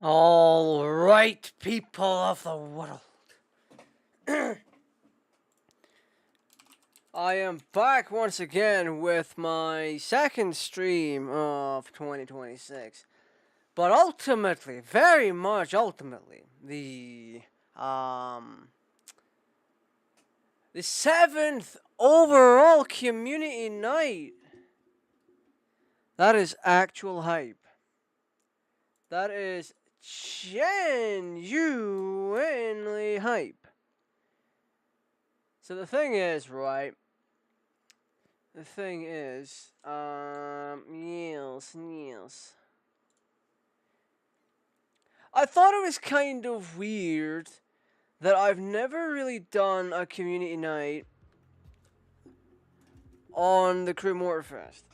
All right, people of the world. I am back once again with my second stream of 2026. But ultimately, very much ultimately, the 7th overall community night. That is actual hype. That is genuinely hype. So the thing is, right? The thing is, yes. I thought it was kind of weird that I've never really done a community night on the Crew Motorfest.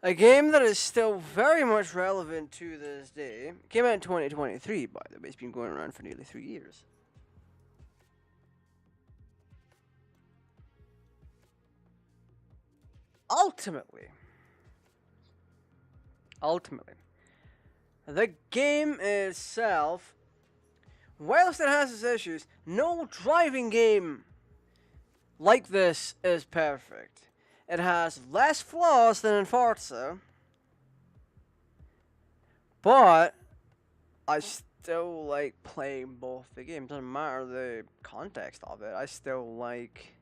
A game that is still very much relevant to this day. Came out in 2023, by the way. It's been going around for nearly 3 years. Ultimately, the game itself, whilst it has its issues, no driving game like this is perfect. It has less flaws than in Forza, but I still like playing both the games. Doesn't matter the context of it. I still like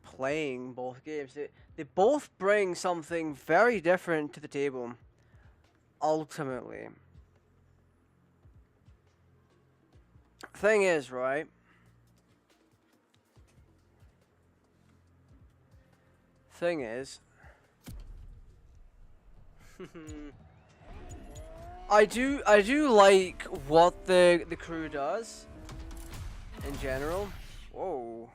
playing both games. They both bring something very different to the table. Ultimately, thing is, right? Thing is, I do like what the crew does in general. Whoa.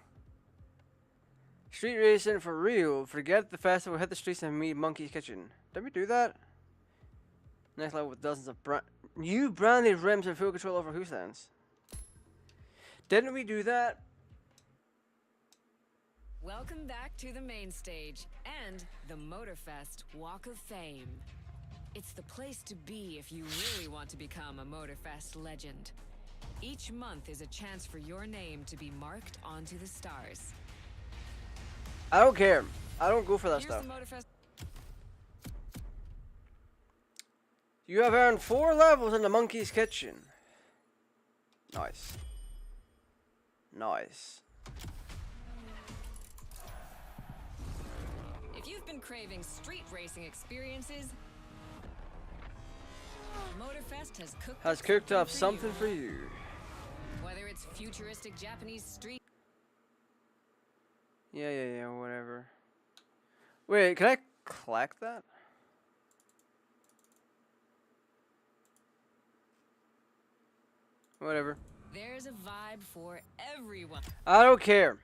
Street racing for real. Forget the festival, hit the streets and meet Monkey's Kitchen. Did we do that? Next level with dozens of new branded rims and full control over who stands. Didn't we do that? Welcome back to the main stage and the Motorfest Walk of Fame. It's the place to be if you really want to become a Motorfest legend. Each month is a chance for your name to be marked onto the stars. I don't care. I don't go for that stuff. You have earned 4 levels in the Monkey's Kitchen. Nice. Nice. If you've been craving street racing experiences, Motorfest has cooked up something for you. Whether it's futuristic Japanese street. Yeah, whatever. Wait, can I collect that? Whatever. There's a vibe for everyone. I don't care.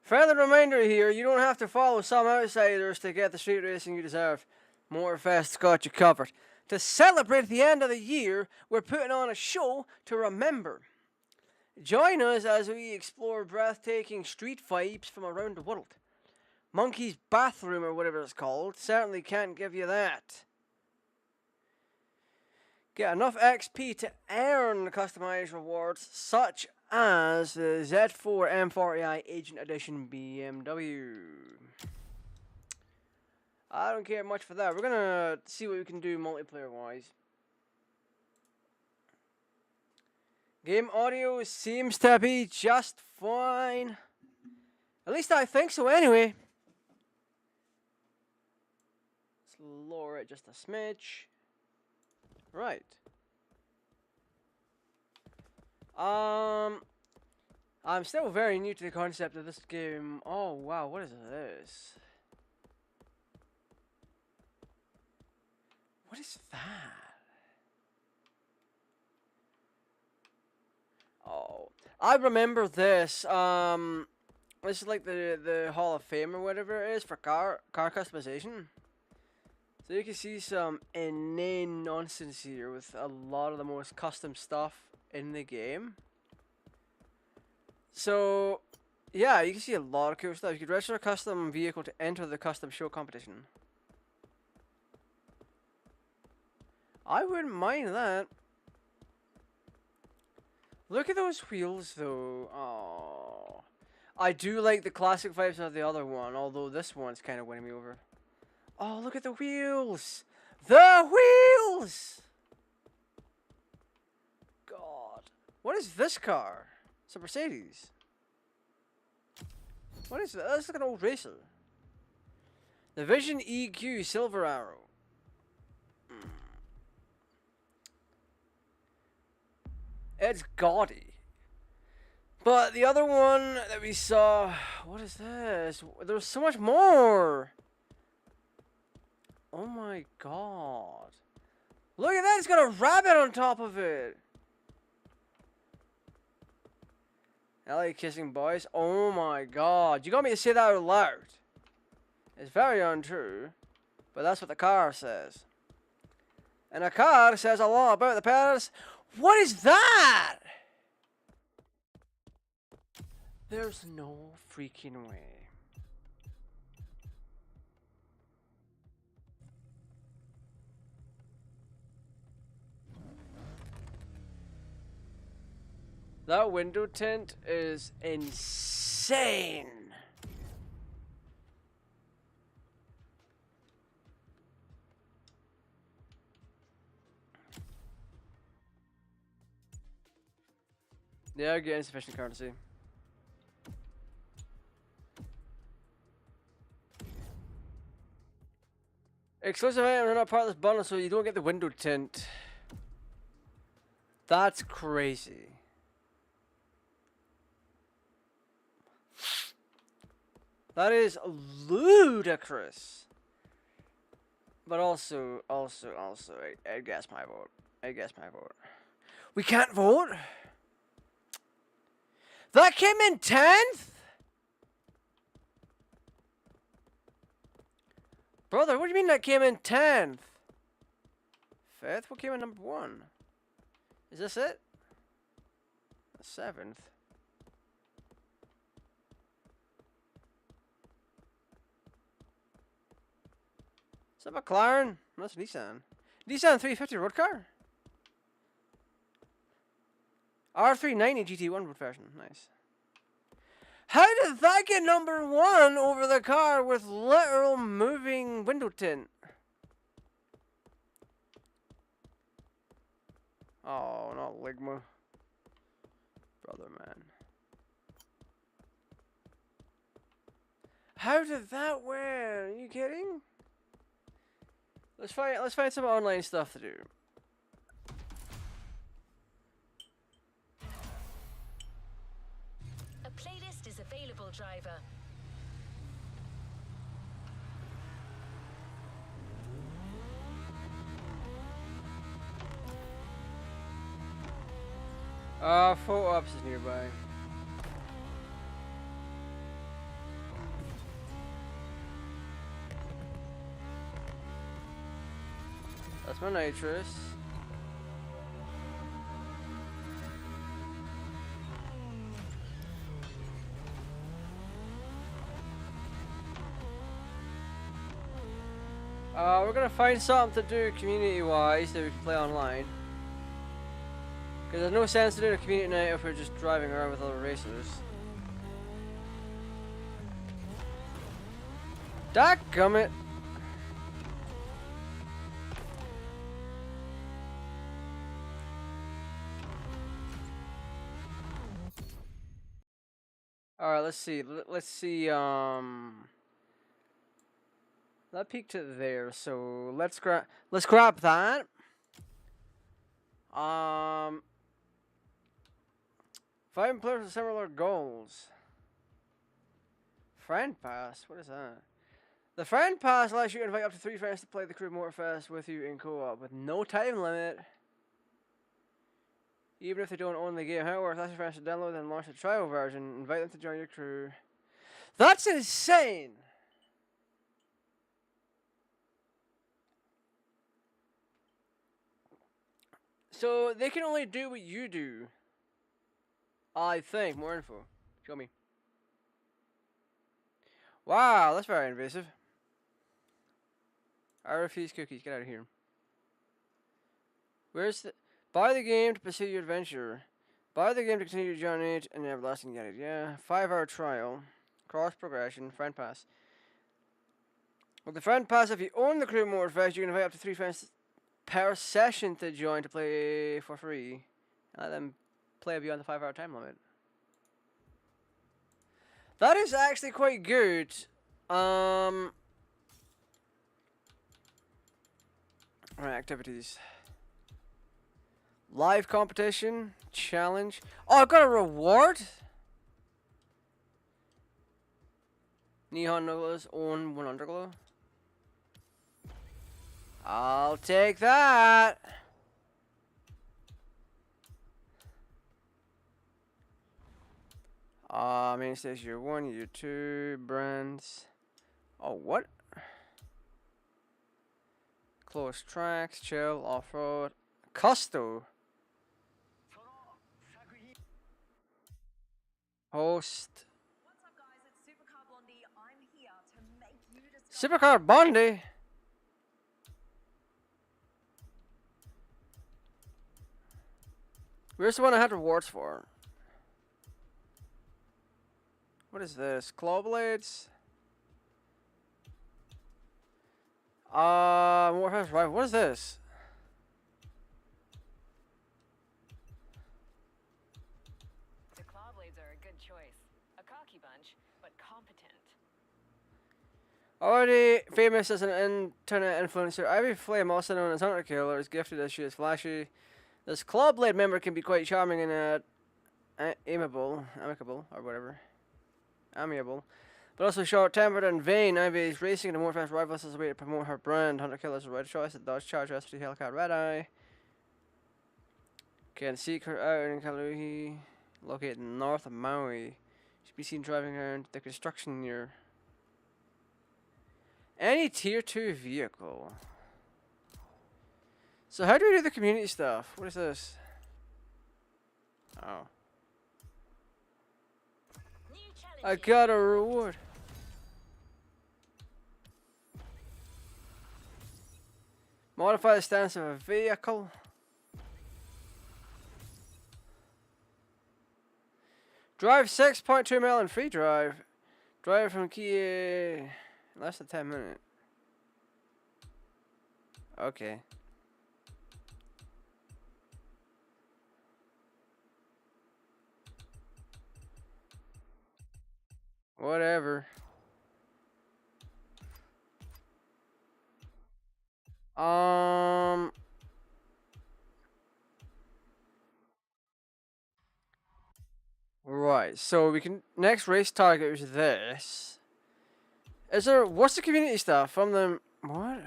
Further reminder here, you don't have to follow some outsiders to get the street racing you deserve. Motorfest's got you covered. To celebrate the end of the year, we're putting on a show to remember. Join us as we explore breathtaking street vibes from around the world. Monkey's Bathroom, or whatever it's called, certainly can't give you that. Get enough XP to earn customized rewards, such as the Z4 M40i Agent Edition BMW. I don't care much for that. We're gonna see what we can do multiplayer-wise. Game audio seems to be just fine. At least I think so anyway. Let's lower it just a smidge. Right. I'm still very new to the concept of this game. Oh wow, what is this? What is that? Oh, I remember this. This is like the Hall of Fame or whatever it is for car customization. So you can see some inane nonsense here with a lot of the most custom stuff in the game. So, yeah, you can see a lot of cool stuff. You could register a custom vehicle to enter the custom show competition. I wouldn't mind that. Look at those wheels, though. Oh, I do like the classic vibes of the other one, although this one's kind of winning me over. Oh, look at the wheels! The wheels! God. What is this car? It's a Mercedes. What is that? That's like an old racer. The Vision EQ Silver Arrow. It's gaudy. But the other one that we saw, what is this? There's so much more. Oh my god. Look at that, it's got a rabbit on top of it. LA kissing boys. Oh my god. You got me to say that out loud. It's very untrue. But that's what the car says. And a car says a lot about the Paris. What is that? There's no freaking way. That window tint is insane. Yeah, get insufficient currency. Exclusive items are not part of this bundle, so you don't get the window tint. That's crazy. That is ludicrous. But also, I guess my vote. I guess my vote. We can't vote? That came in 10th? Brother, what do you mean that came in 10th? 5th? What came in number 1? Is this it? 7th. Is that McLaren? That's Nissan. Nissan 350 road car? R390 GT1 road version. Nice. How did that get number 1 over the car with literal moving window tint? Oh, not Ligma. Brother, man. How did that win? Are you kidding? Let's find some online stuff to do. A playlist is available, driver. Photo ops is nearby. That's my nitrous. We're gonna find something to do community-wise that we can play online. Because there's no sense to doing a community night if we're just driving around with other racers. Dadgummit! Alright, let's see. Let's see, that peaked to there, so let's grab that. Five players with similar goals. Friend pass, what is that? The friend pass allows you to invite up to 3 friends to play the Crew Motorfest with you in co-op with no time limit. Even if they don't own the game, however, ask your friends to download and launch a trial version. Invite them to join your crew. That's insane! So they can only do what you do. I think. More info. Show me. Wow, that's very invasive. I refuse cookies. Get out of here. Where's the... Buy the game to pursue your adventure. Buy the game to continue your journey and everlasting guide. Yeah. 5-hour trial. Cross progression. Friend pass. With the friend pass, if you own the crew Motorfest, you can invite up to 3 friends per session to join to play for free. And let them play beyond the 5-hour time limit. That is actually quite good. Right, activities. Live competition. Challenge. Oh, I got a reward? Neon Nobles own 1 underglow. I'll take that. Main stage year 1, year 2, brands. Oh, what? Close tracks, chill, off-road. Custo. Host. What's up, guys? It's Supercar Blondie. I'm here to make you discover. Supercar Bondi. Where's the one I had rewards for? What is this? Claw blades? Motorfest rifle. What is this? The claw blades are a good choice. A cocky bunch, but competent. Already famous as an internet influencer, Ivy Flame, also known as Hunter Killer, is gifted as she is flashy. This Clawblade member can be quite charming and amicable, or whatever. Amiable. But also short-tempered and vain. Ivy is racing in the Motorfest rivals as a way to promote her brand. Hunter Killer is a right choice. The Dodge Charger S3 Hellcat Red Eye. Can seek her out in Kaluhi, located north of Maui. Should be seen driving around the construction near any tier 2 vehicle. So how do we do the community stuff? What is this? Oh. New I challenges. got a reward. Modify the stance of a vehicle. Drive 6.2 mile in free drive. Drive from Kia in less than 10 minutes. Okay. Whatever. Right, so we can next race target is this. Is there what's the community stuff from the what?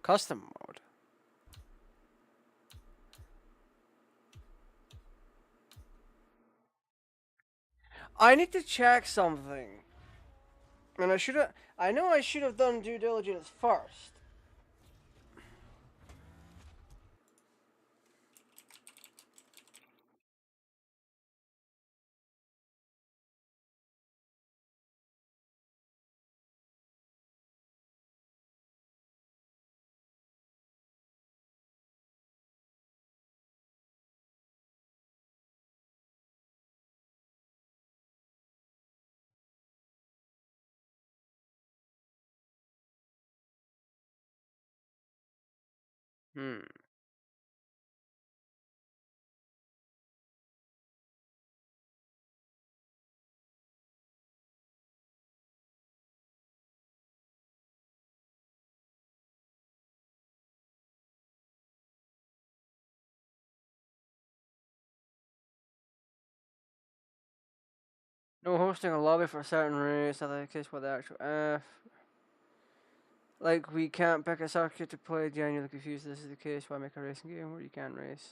Custom mode. I need to check something. And I know I should have done due diligence first. No hosting a lobby for a certain race, that's the case with the actual F. Like, we can't pick a circuit to play, genuinely confused. This is the case, why make a racing game where you can't race?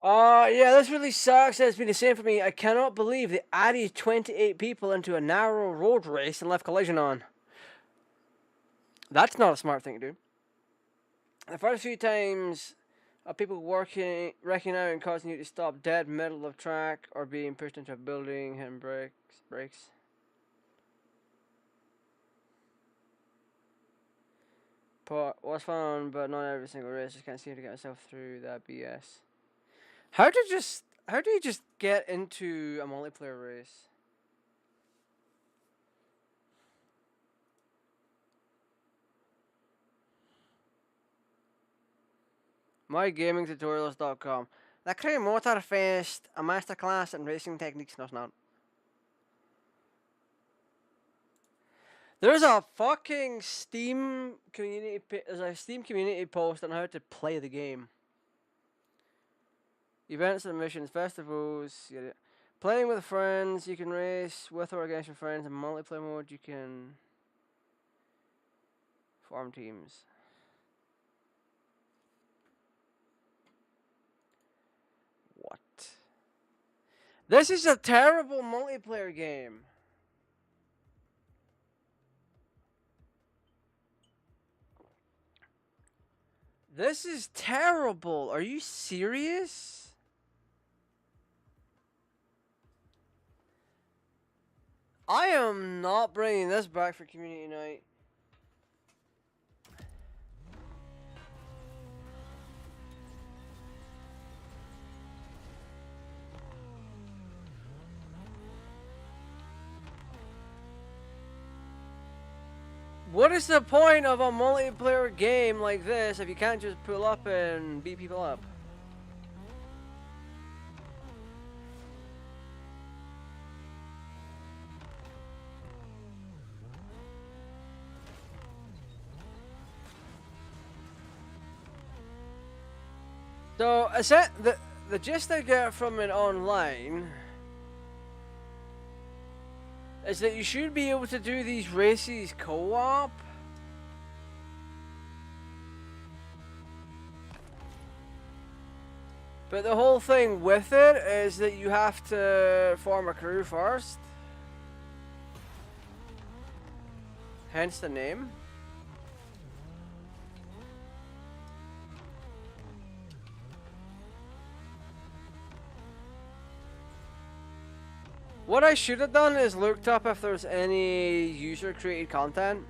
Yeah, this really sucks. It's been the same for me. I cannot believe they added 28 people into a narrow road race and left collision on. That's not a smart thing to do. The first few times Are people wrecking out and causing you to stop dead middle of track or being pushed into a building, hitting brakes? Was fun, but not every single race. Just can't seem to get myself through that BS. How do you just get into a multiplayer race? MyGamingTutorials.com. The crew Motorfest, a masterclass in racing techniques. No, it's not. There's a fucking Steam community. There's a Steam community post on how to play the game. Events and missions, festivals. Yeah. Playing with friends. You can race with or against your friends. In multiplayer mode, you can form teams. What? This is a terrible multiplayer game. This is terrible. Are you serious? I am not bringing this back for community night. What is the point of a multiplayer game like this if you can't just pull up and beat people up? So, the gist I get from it online is that you should be able to do these races co-op. But the whole thing with it is that you have to form a crew first. Hence the name. What I should have done is looked up if there's any user-created content.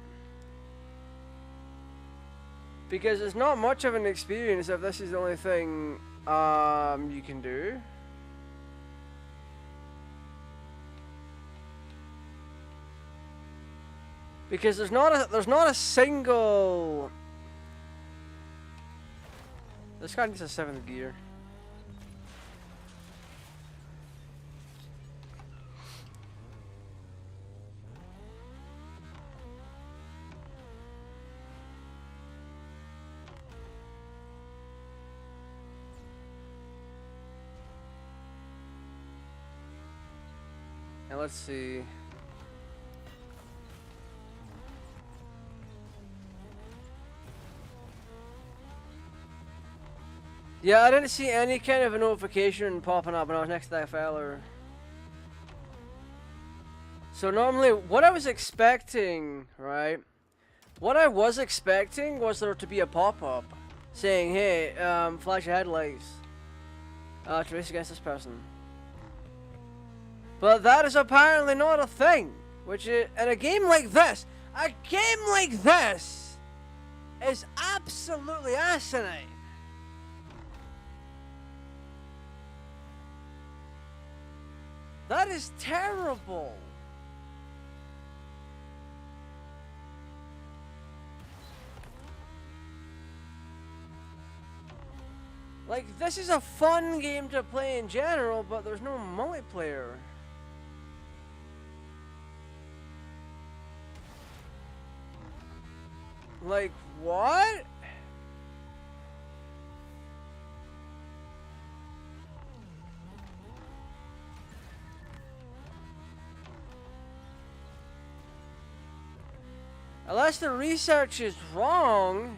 Because it's not much of an experience if this is the only thing you can do. Because there's not a single. This guy needs a 7th gear. And let's see. Yeah, I didn't see any kind of a notification popping up when I was next to that fella. So normally, what I was expecting, right? What I was expecting was there to be a pop-up saying, "Hey, flash your headlights to race against this person." But that is apparently not a thing. Which is, in a game like this is absolutely asinine. That is terrible. Like, this is a fun game to play in general, but there's no multiplayer. Like, what? Unless the research is wrong.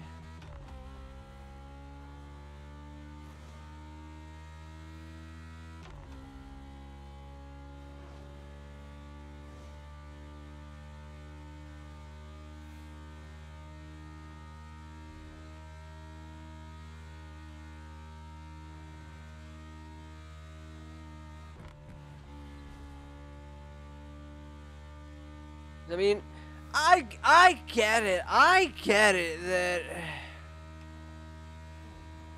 I mean, I get it. I get it that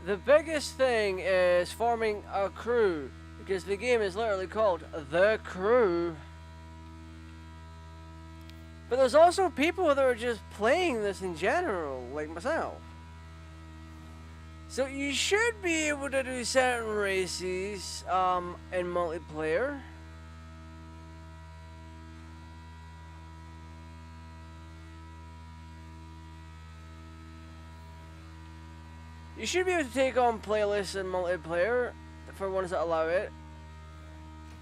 the biggest thing is forming a crew, because the game is literally called The Crew. But there's also people that are just playing this in general, like myself. So you should be able to do certain races in multiplayer. You should be able to take on playlists in multiplayer for ones that allow it.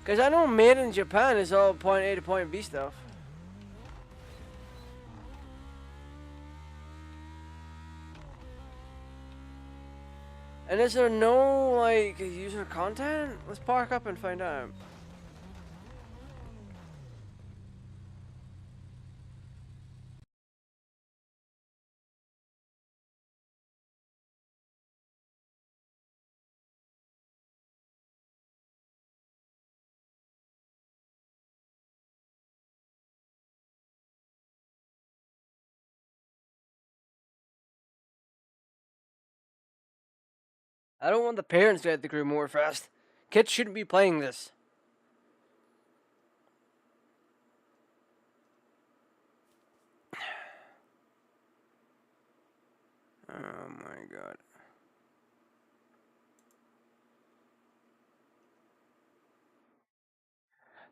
Because I know Made in Japan is all point A to point B stuff. And is there no, like, user content? Let's park up and find out. I don't want the parents to get the crew more fast. Kids shouldn't be playing this. Oh my god.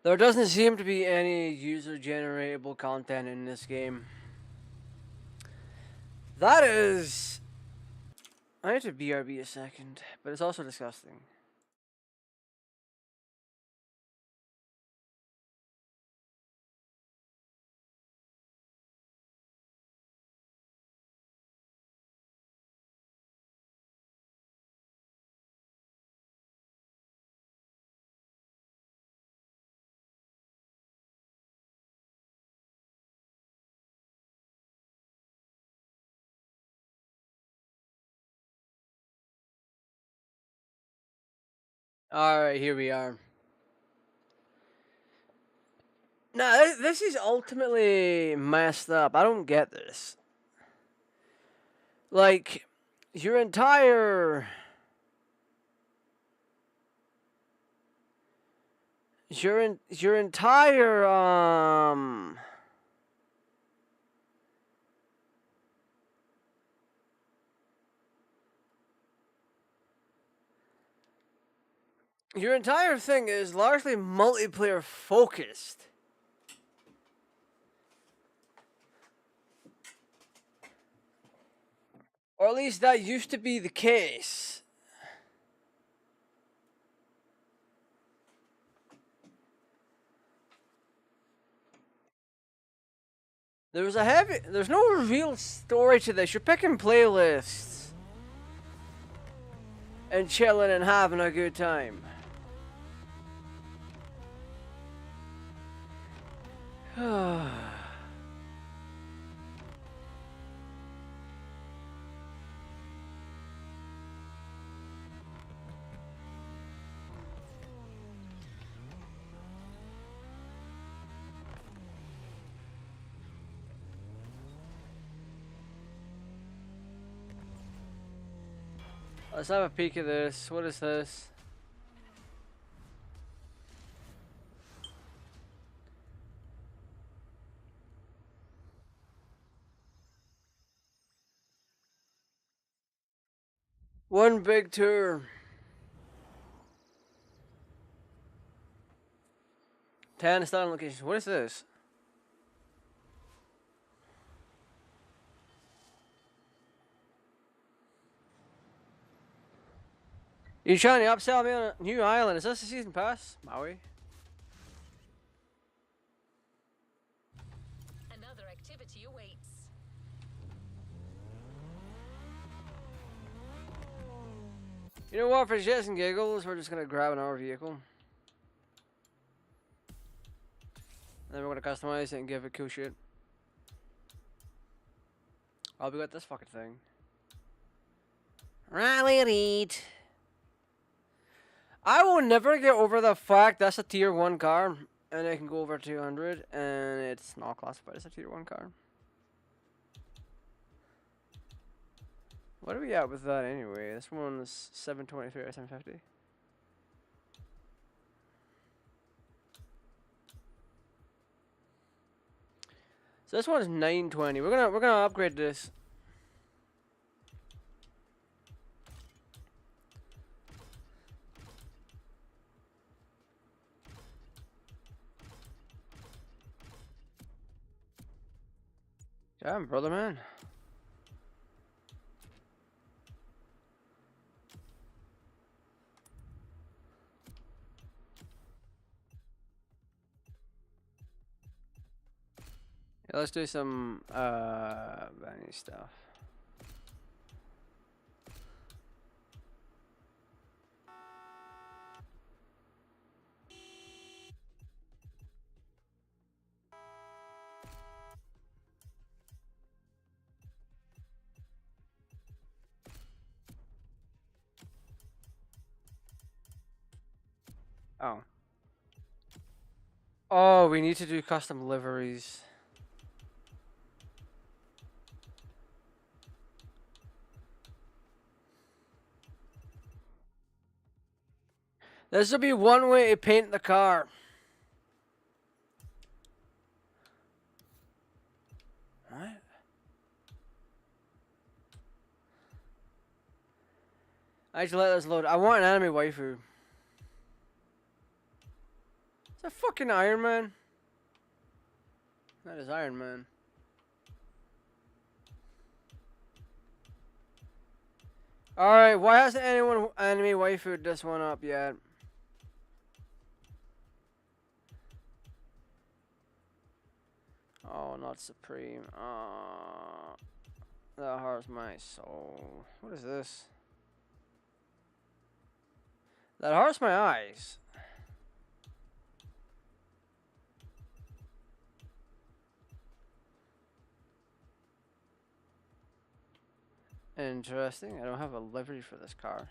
There doesn't seem to be any user-generatable content in this game. That is... I need to BRB a second, but it's also disgusting. Alright, here we are. Nah, this is ultimately messed up. I don't get this. Like, your entire... Your entire, your entire thing is largely multiplayer focused. Or at least that used to be the case. There's no real story to this. You're picking playlists and chilling and having a good time. Let's have a peek at this. What is this? One big tour. 10 starting locations. What is this? You trying to upsell me on a new island? Is this a season pass? Maui? Another activity awaits. You know what? For shits and giggles, we're just gonna grab another vehicle. And then we're gonna customize it and give it cool shit. I'll be with this fucking thing. Rally Reed. I will never get over the fact that's a tier 1 car. And it can go over 200, and it's not classified as a tier 1 car. What are we at with that anyway? This one's 723 or 750. So this one's 920. We're gonna upgrade this. Damn, brother man. Yeah, let's do some vanity stuff. Oh. Oh, we need to do custom liveries. This will be one way to paint the car. What? I should let this load. I want an anime waifu. Is that fucking Iron Man? That is Iron Man. Alright, why hasn't anyone anime waifu this one up yet? Oh, not Supreme. Oh, that hurts my soul. What is this? That hurts my eyes. Interesting. I don't have a livery for this car.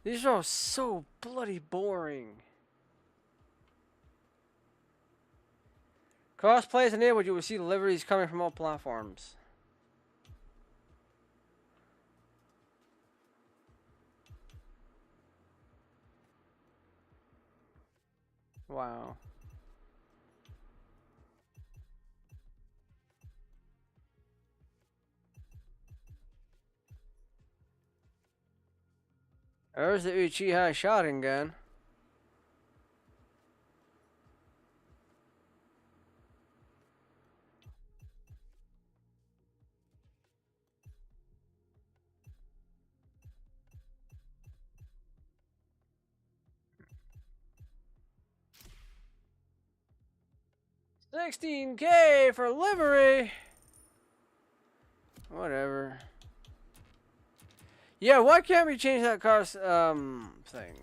These are all so bloody boring. Crossplay is enabled. You will see liveries coming from all platforms. Wow. There's the Uchiha Sharingan. $16K for livery. Whatever. Yeah, why can't we change that car's thing?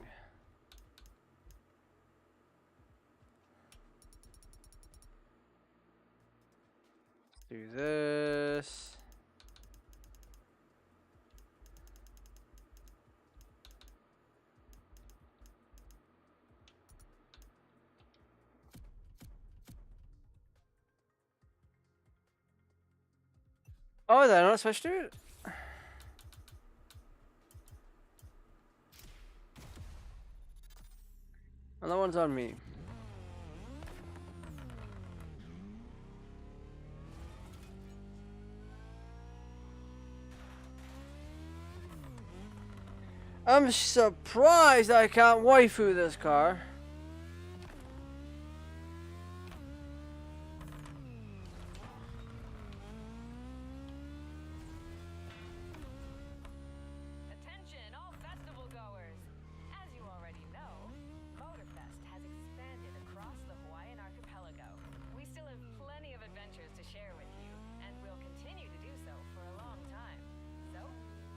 Do this. Oh, did I not switch to it? Well, that one's on me. I'm surprised I can't waifu this car. Attention, all festival goers! As you already know, Motorfest has expanded across the Hawaiian archipelago. We still have plenty of adventures to share with you, and we'll continue to do so for a long time. So,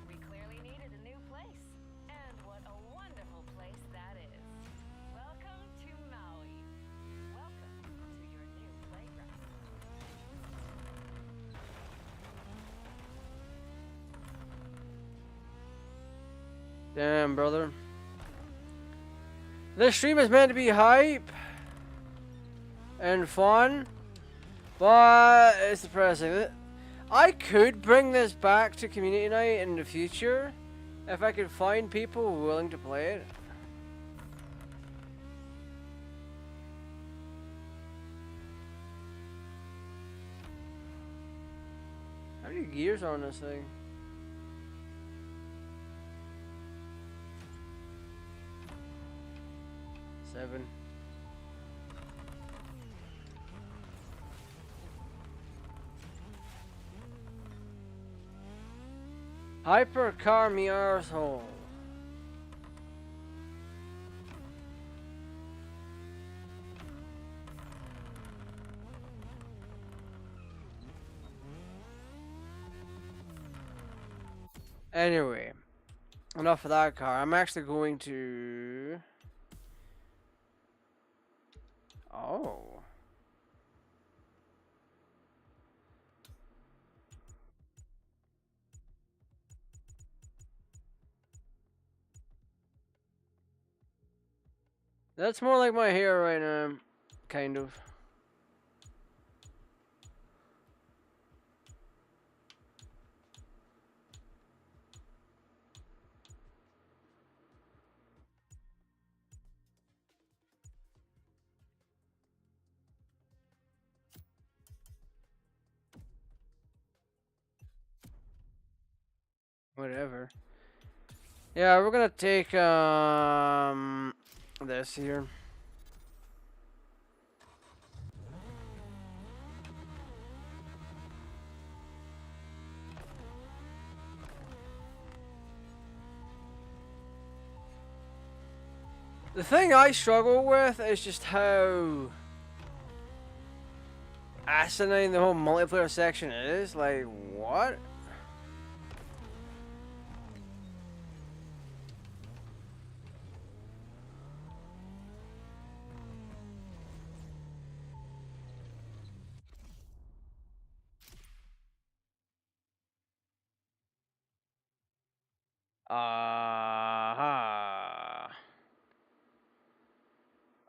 we clearly needed a new place. And what a wonderful place that is. Well, Damn, brother. This stream is meant to be hype and fun, but it's depressing. I could bring this back to community night in the future if I could find people willing to play it. How many gears are on this thing? Seven. Hypercar me arsehole. Anyway, enough of that car. I'm actually going to... Oh. That's more like my hair right now. Kind of. Whatever. Yeah, we're gonna take this here. The thing I struggle with is just how asinine the whole multiplayer section is. Like, what?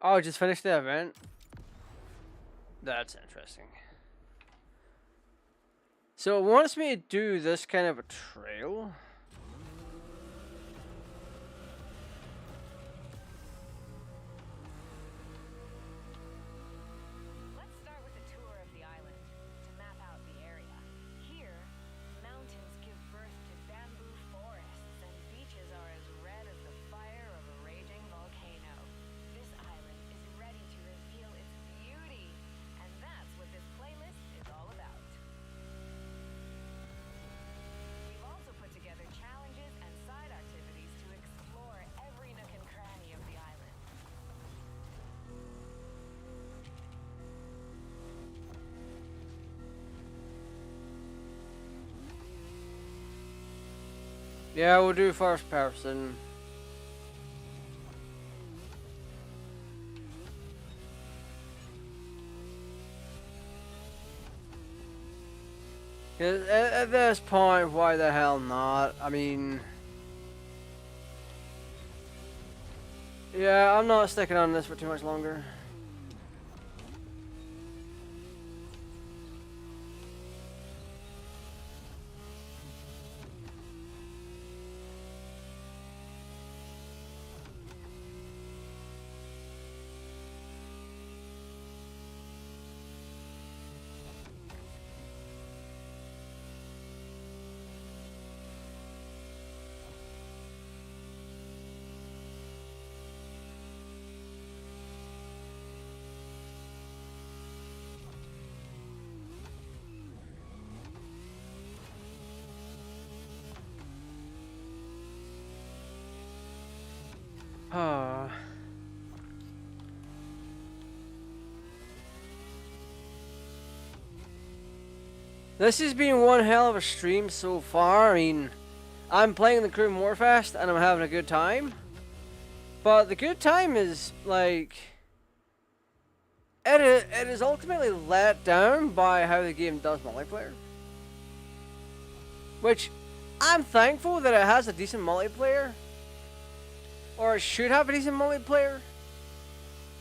Oh, just finished the event? That's interesting. So it wants me to do this kind of a trail. Let's start with a tour of the island to map out the area. Here, mountains give birth to bamboo forests and beaches are as red as the fire of a raging volcano. This island is ready to reveal its beauty, and that's what this playlist is all about. We've also put together challenges and side activities to explore every nook and cranny of the island. Yeah, we'll do first person. At this point, why the hell not? I mean... Yeah, I'm not sticking on this for too much longer. This has been one hell of a stream so far. I mean, I'm playing the crew Motorfest and I'm having a good time. But the good time is, like... It is ultimately let down by how the game does multiplayer. Which, I'm thankful that it has a decent multiplayer. or it should have a decent multiplayer.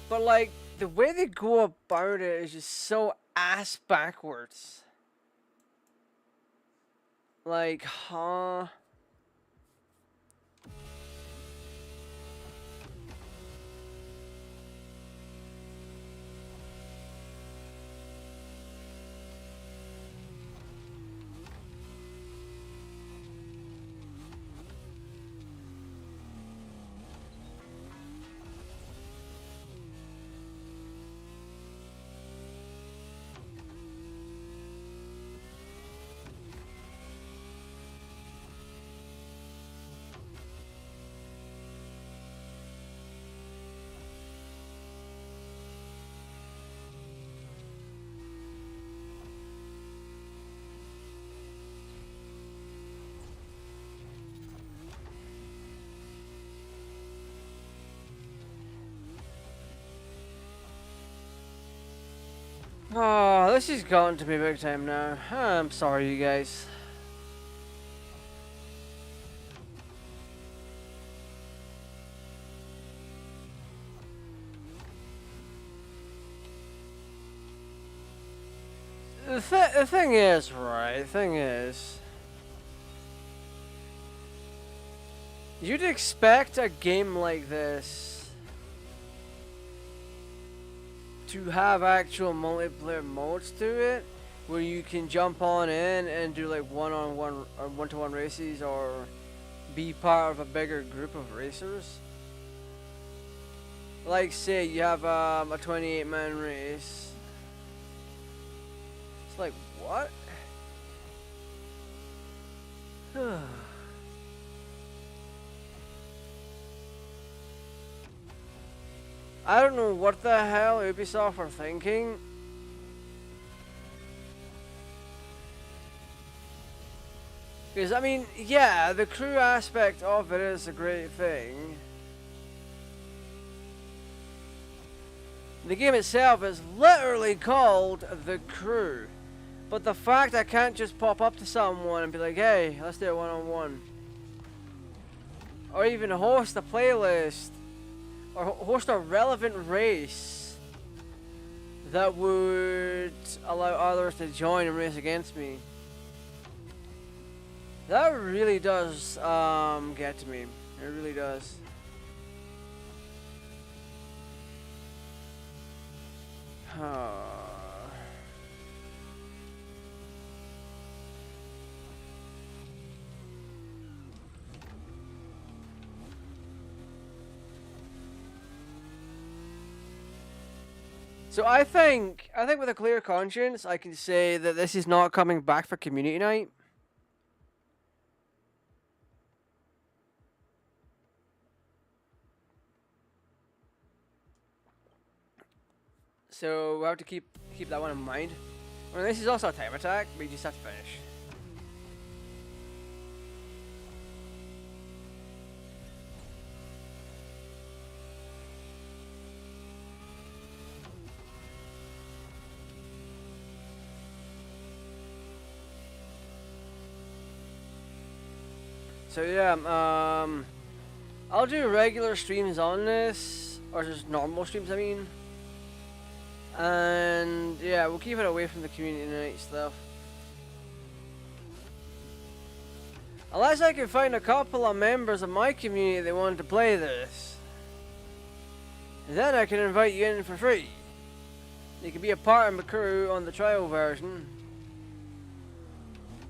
But like the way they go about it is just so ass backwards. Like, huh? Oh, this has gotten to be big time now. I'm sorry, you guys. The thing is, right, the thing is, you'd expect a game like this to have actual multiplayer modes to it, where you can jump on in and do like one-on-one or one-to-one races, or be part of a bigger group of racers. Like, say you have a 28-man race. It's like, what? I don't know what the hell Ubisoft are thinking. Because, I mean, yeah, the crew aspect of it is a great thing. The game itself is literally called The Crew. But the fact I can't just pop up to someone and be like, hey, let's do a one-on-one. Or even host a playlist. Or host a relevant race that would allow others to join and race against me. That really does get to me. It really does. So I think with a clear conscience, I can say that this is not coming back for community night. So we have to keep that one in mind. I mean, this is also a time attack, but you just have to finish. So yeah, I'll do regular streams on this, or just normal streams, I mean. And yeah, we'll keep it away from the community night stuff. Unless I can find a couple of members of my community that want to play this. Then I can invite you in for free. You can be a part of my crew on the trial version.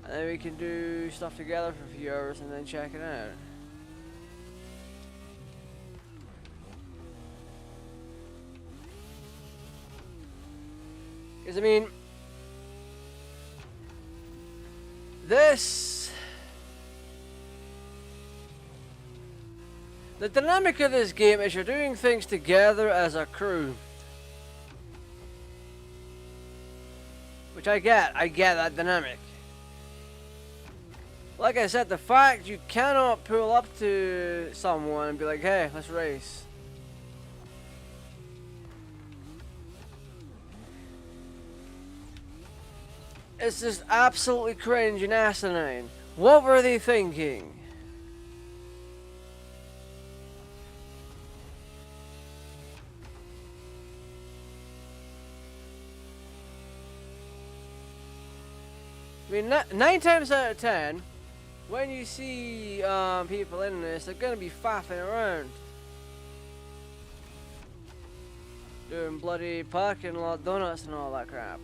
And then we can do stuff together for a few hours and then check it out. Because, I mean, the dynamic of this game is you're doing things together as a crew. Which I get that dynamic. Like I said, the fact you cannot pull up to someone and be like, hey, let's race. It's just absolutely cringe and asinine. What were they thinking? mean, 9 times out of 10, when you see people in this, they're gonna be faffing around, doing bloody parking lot donuts and all that crap.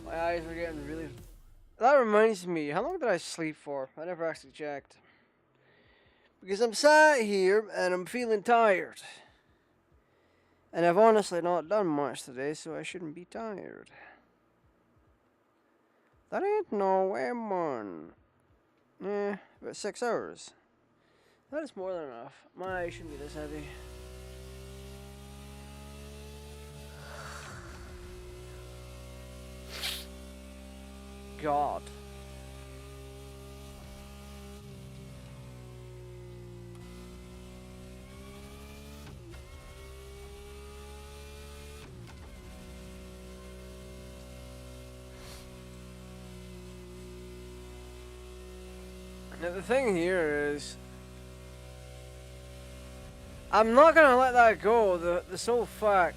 My eyes were getting really... That reminds me, how long did I sleep for? I never actually checked. Because I'm sat here and I'm feeling tired. And I've honestly not done much today, so I shouldn't be tired. That ain't no way, man. About 6 hours. That is more than enough. My eyes shouldn't be this heavy. God. Now the thing here is, I'm not gonna let that go. The sole fact.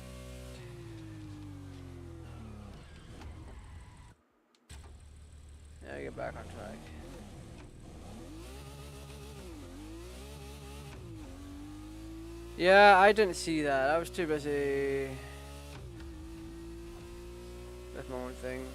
Yeah, get back on track. Yeah, I didn't see that. I was too busy with my own thing.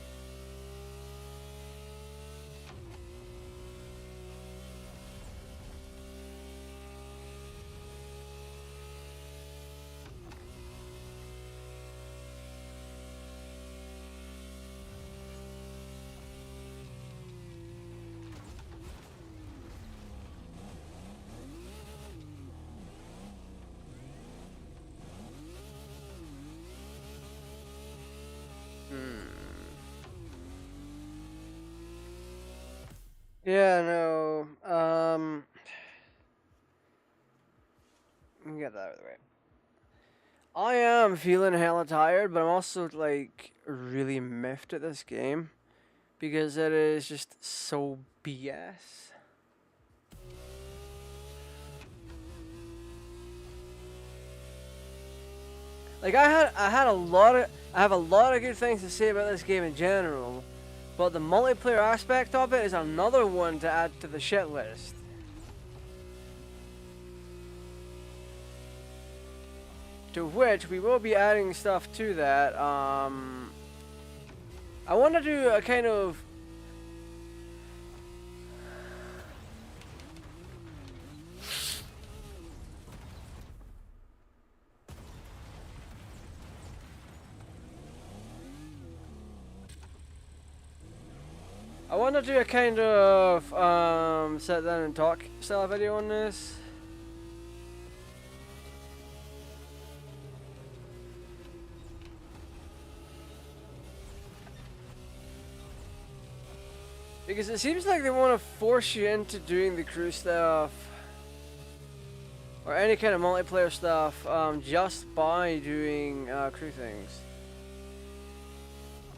Yeah, no. Let me get that out of the way. I am feeling hella tired, but I'm also like really miffed at this game because it is just so BS. Like I have a lot of good things to say about this game in general, but the multiplayer aspect of it is another one to add to the shit list. To which we will be adding stuff to that. I want to do a kind of sit down and talk style video on this. Because it seems like they want to force you into doing the crew stuff or any kind of multiplayer stuff just by doing crew things.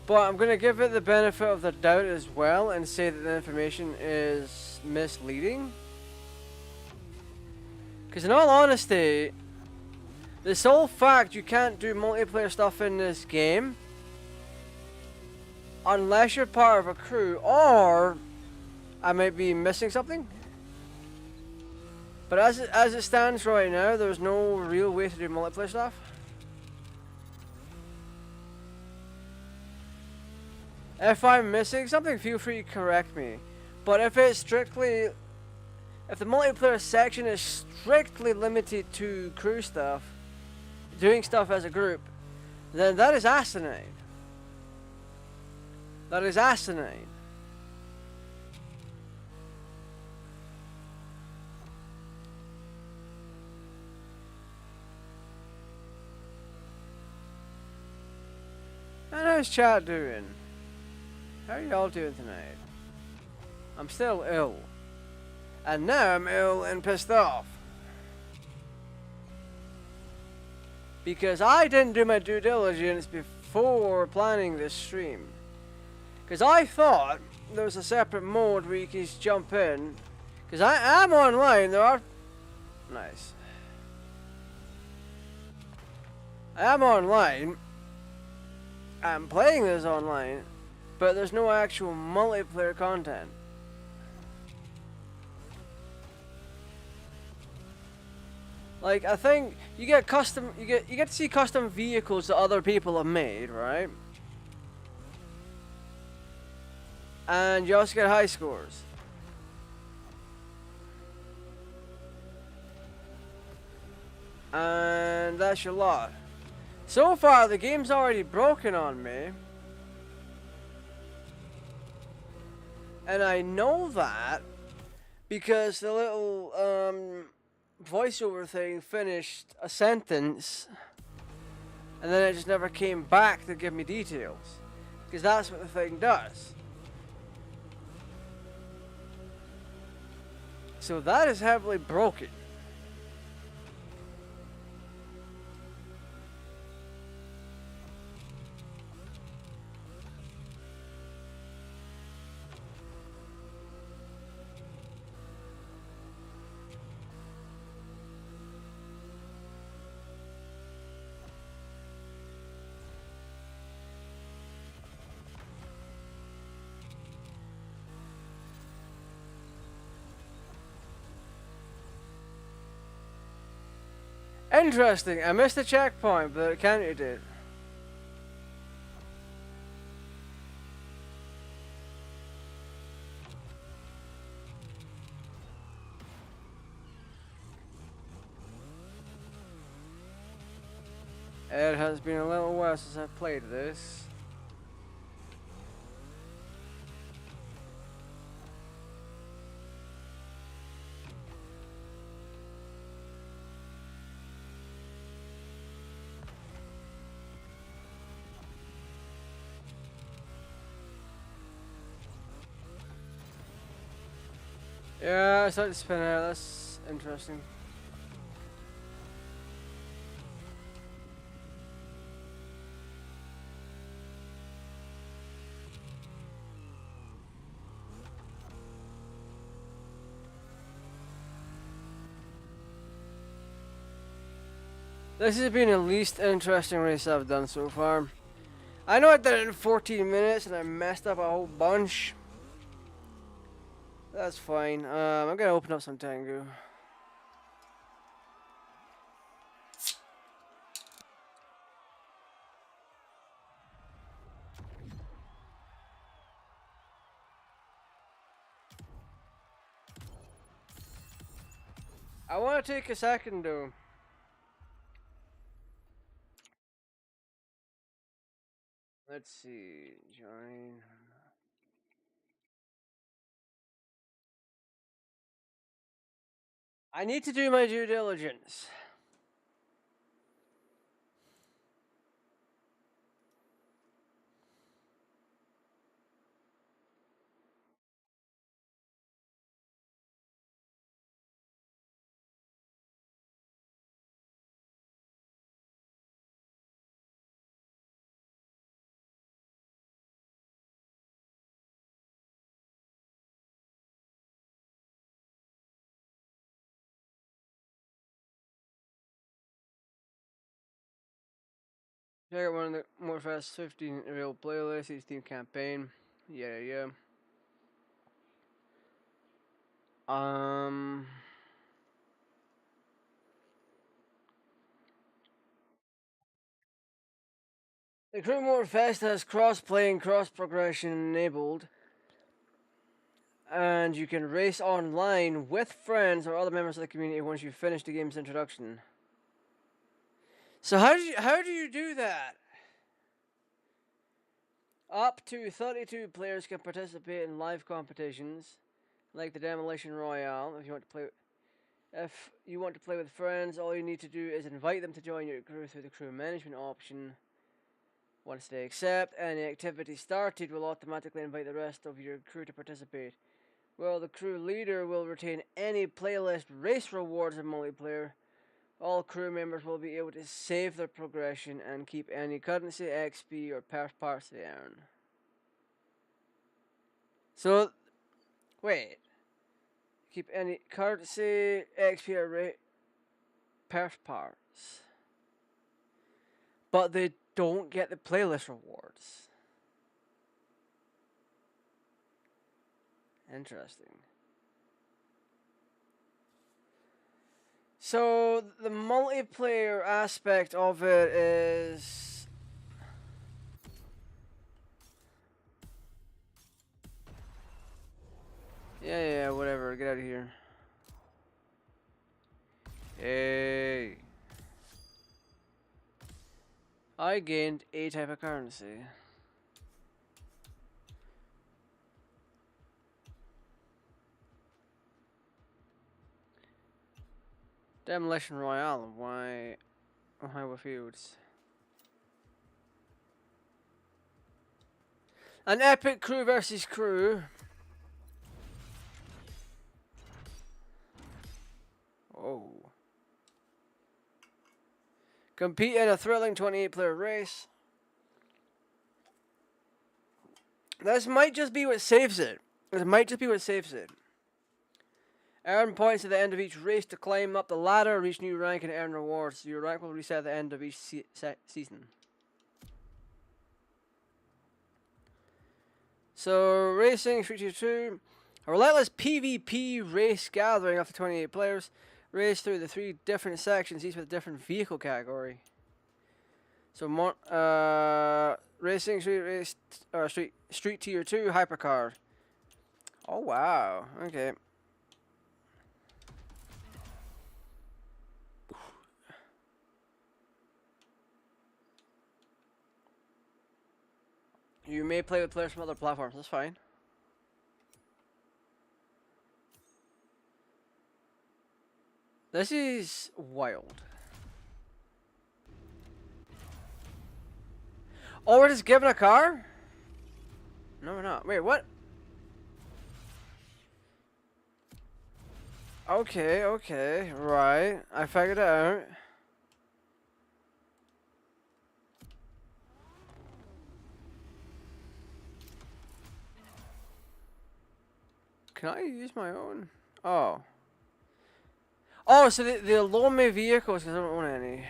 But I'm going to give it the benefit of the doubt as well and say that the information is misleading. Because in all honesty, the sole fact you can't do multiplayer stuff in this game unless you're part of a crew, or I might be missing something. But as it stands right now, there's no real way to do multiplayer stuff. If I'm missing something, feel free to correct me. But if it's strictly, if the multiplayer section is strictly limited to crew stuff, doing stuff as a group, then that is asinine. That is asinine. And how's chat doing? How are y'all doing tonight? I'm still ill. And now I'm ill and pissed off. Because I didn't do my due diligence before planning this stream. Because I thought there was a separate mode where you can just jump in. Because I am online, there are... Nice. I am online. I'm playing this online. But there's no actual multiplayer content. Like, I think you get you get to see custom vehicles that other people have made, right? And you also get high scores. And that's your lot. So far, the game's already broken on me. And I know that because the little voiceover thing finished a sentence and then it just never came back to give me details. Because that's what the thing does. So that is heavily broken. Interesting. I missed the checkpoint, but it counted it. It has been a little while since I've played this. Yeah, I started to spin out. That's interesting. This has been the least interesting race I've done so far. I know I did it in 14 minutes and I messed up a whole bunch. That's fine. I'm gonna open up some Tengu. I want to take a second though. Let's see. Join. I need to do my due diligence. Check out one of the Motorfest 15 real playlists, each team campaign. Yeah. The Crew Motorfest has cross-play and cross-progression enabled. And you can race online with friends or other members of the community once you finish the game's introduction. So how do you do that? Up to 32 players can participate in live competitions, like the Demolition Royale. If you want to play with friends, all you need to do is invite them to join your crew through the crew management option. Once they accept, any activity started will automatically invite the rest of your crew to participate. Well, the crew leader will retain any playlist race rewards in multiplayer. All crew members will be able to save their progression and keep any currency, XP, or perf parts they earn. So, wait. Keep any currency, XP, or perf parts. But they don't get the playlist rewards. Interesting. So the multiplayer aspect of it is yeah, whatever. Get out of here. Hey. I gained a type of currency. Demolition Royale. Why Ohio Fields? An epic crew versus crew. Oh. Compete in a thrilling 28-player race. This might just be what saves it. Earn points at the end of each race to climb up the ladder, reach new rank, and earn rewards. Your rank will reset at the end of each season. So, racing, Street Tier 2. A relentless PvP race gathering up to 28 players. Race through the 3 different sections, each with a different vehicle category. So, racing, Street Tier 2 hypercar. Oh, wow. Okay. You may play with players from other platforms. That's fine. This is wild. Oh, we're just given a car? No, we're not. Wait, what? Okay, right. I figured it out. Can I use my own? Oh. Oh, so they loan me vehicles because I don't own any.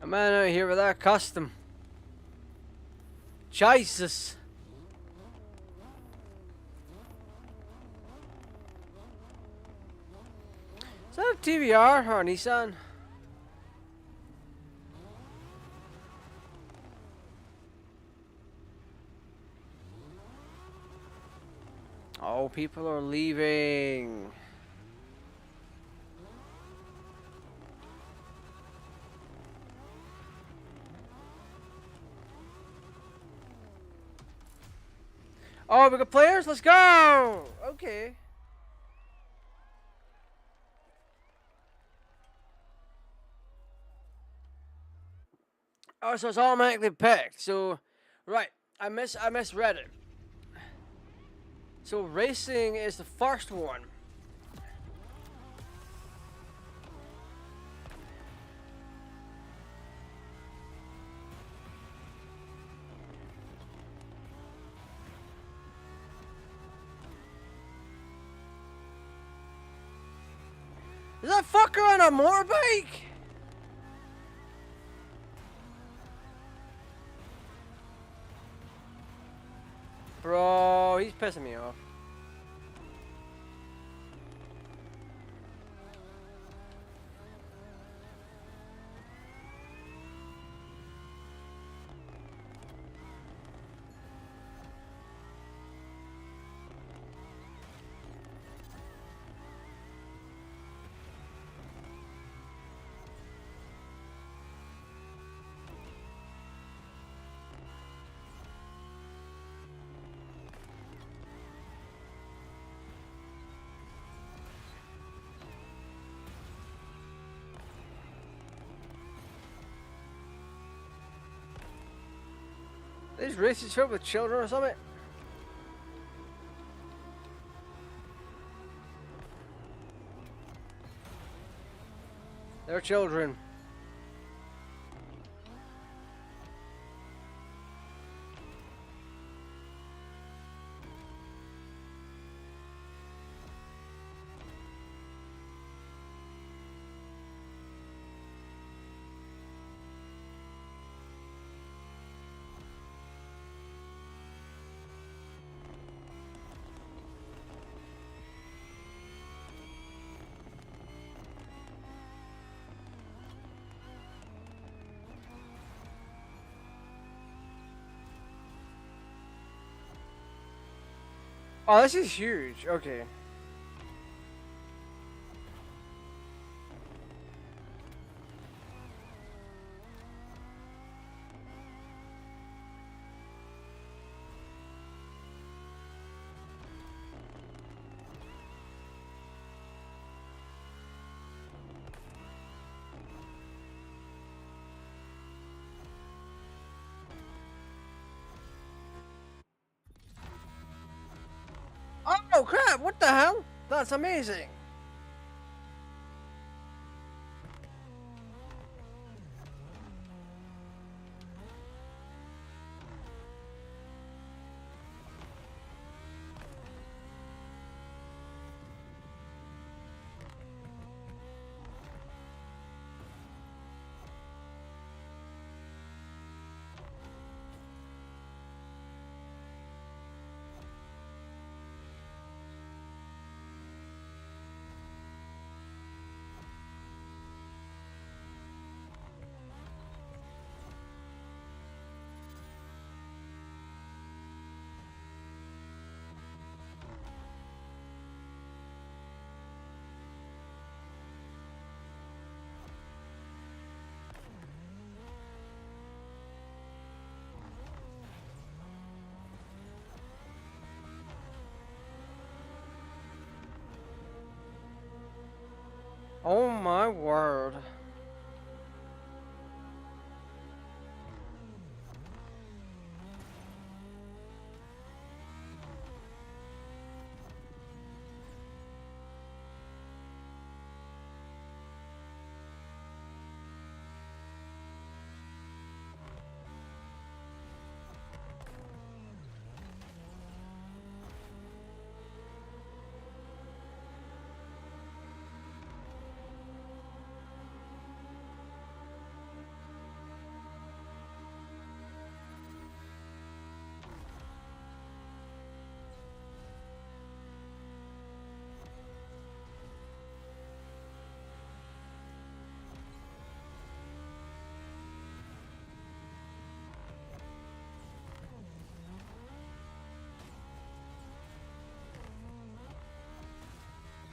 A man out here with that custom. Jesus. Is that a TVR or a Nissan? Oh, people are leaving. Oh, we got players? Let's go! Okay. Oh, so it's automatically picked. So, right. I misread it. So racing is the first one. Is that fucker on a motorbike? Bro, he's pissing me off. these races filled with children or something? They're children. Oh, this is huge. Okay. Oh crap, what the hell? That's amazing. Oh my word.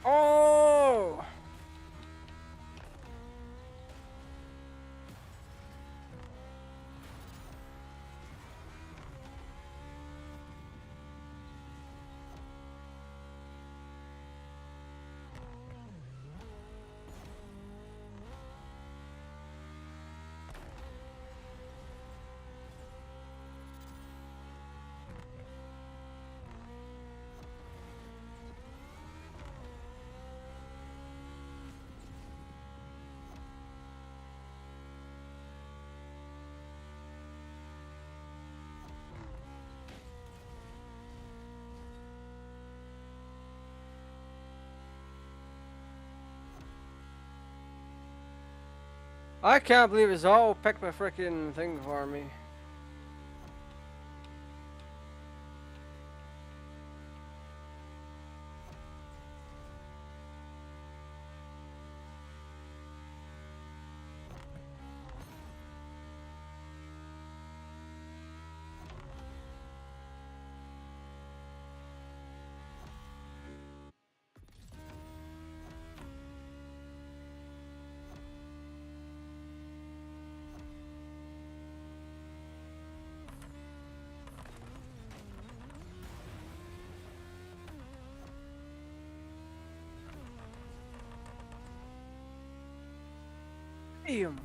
Oh! I can't believe it's all picked my freaking thing for me. Damn.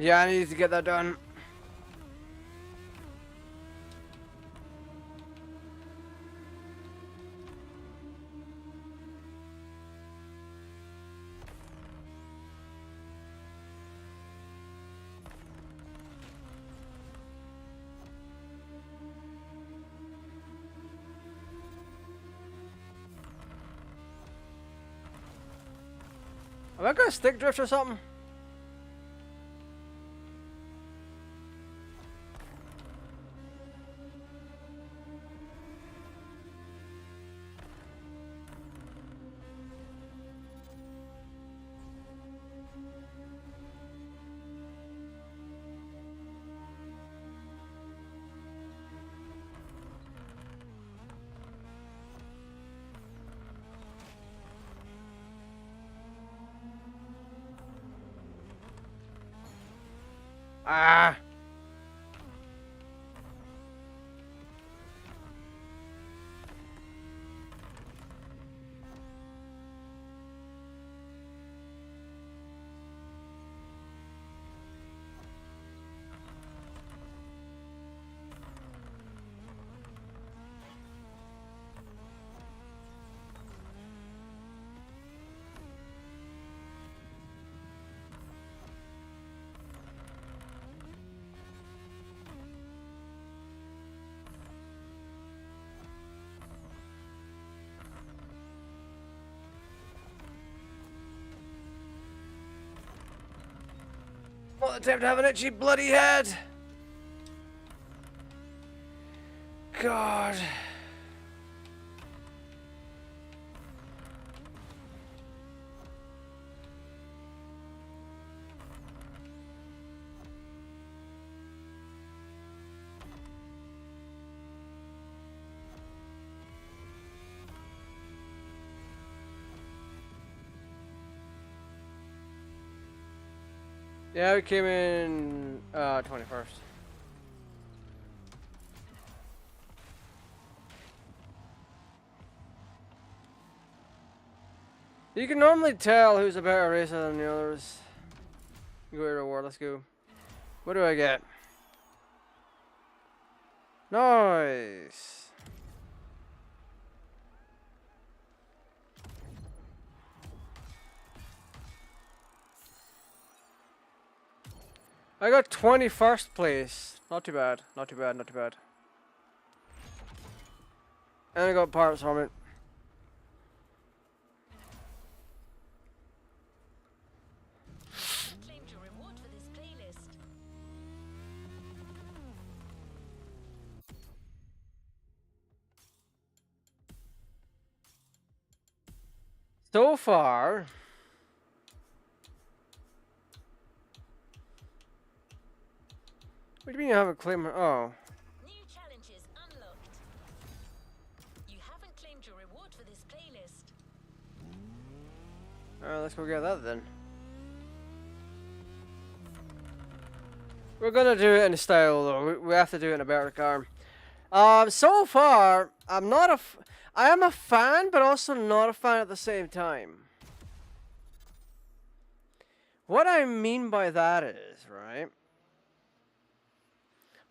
Yeah, I need to get that done. Have I got a stick drift or something? Ah! Not the time to have an itchy bloody head! God. Yeah, we came in 21st. You can normally tell who's a better racer than the others. Go to reward, let's go. What do I get? Nice. I got 21st place. Not too bad. Not too bad. Not too bad. And I got parts from it. Claimed your reward for this playlist. So far, what do you mean you haven't claimed? Oh, New challenges unlocked. You haven't claimed your reward for this playlist. alright, let's go get that then. We're gonna do it in style though. We have to do it in a better car. So far, I'm not a. I am a fan, but also not a fan at the same time. What I mean by that is, right?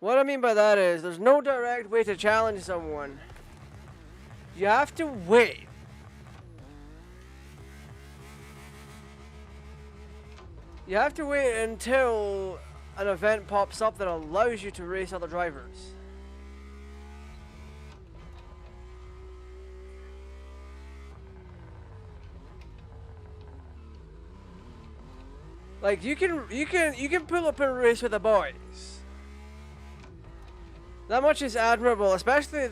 What I mean by that is, there's no direct way to challenge someone. You have to wait. You have to wait until an event pops up that allows you to race other drivers. Like you can pull up and race with the boys. That much is admirable, especially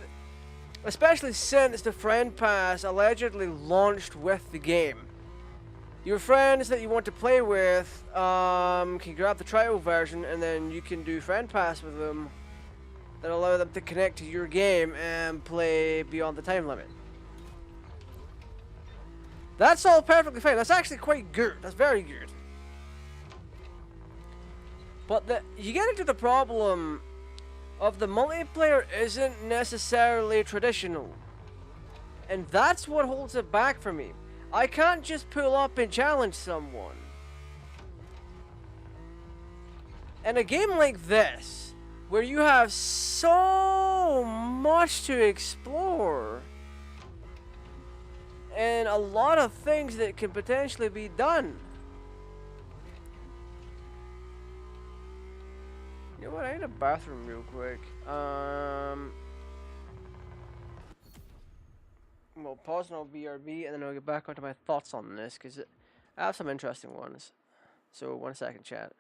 since the friend pass allegedly launched with the game. Your friends that you want to play with can grab the trial version, and then you can do friend pass with them that allow them to connect to your game and play beyond the time limit. That's all perfectly fine. That's actually quite good. That's very good. But you get into the problem of the multiplayer isn't necessarily traditional. And that's what holds it back for me. I can't just pull up and challenge someone. in a game like this, where you have so much to explore, and a lot of things that can potentially be done. You know what? I need a bathroom real quick. We'll pause and I'll BRB, and then I'll get back onto my thoughts on this, because I have some interesting ones. So, 1 second, chat.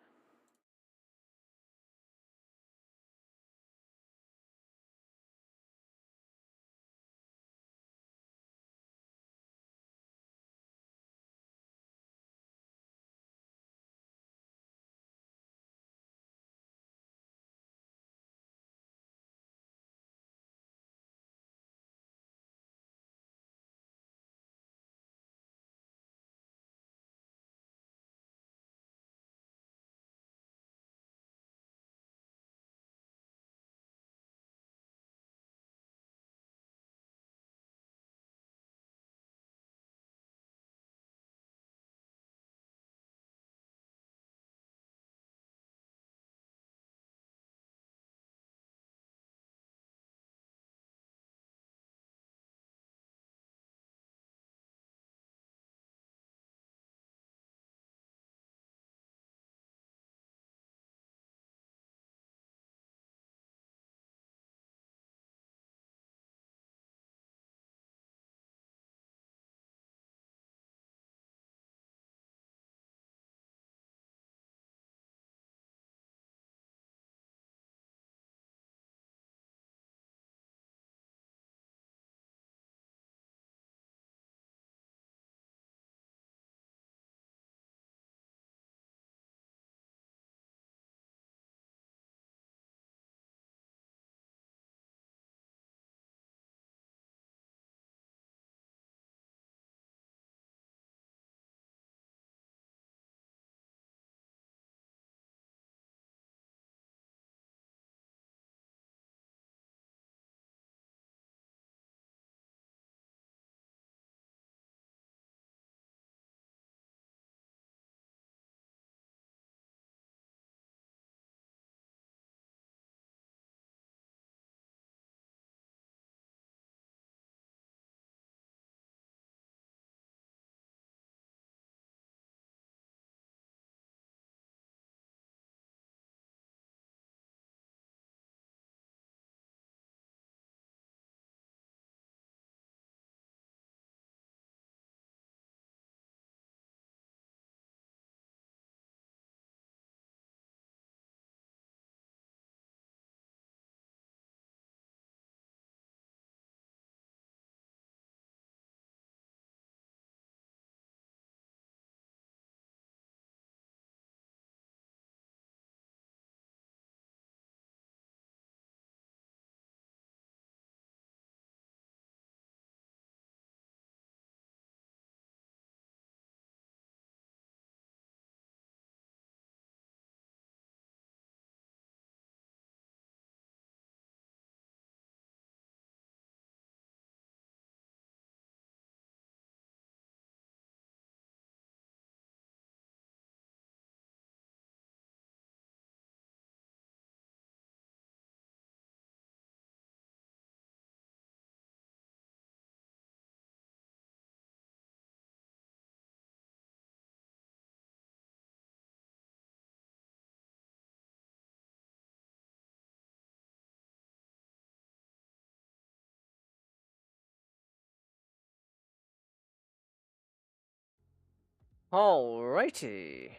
Alrighty.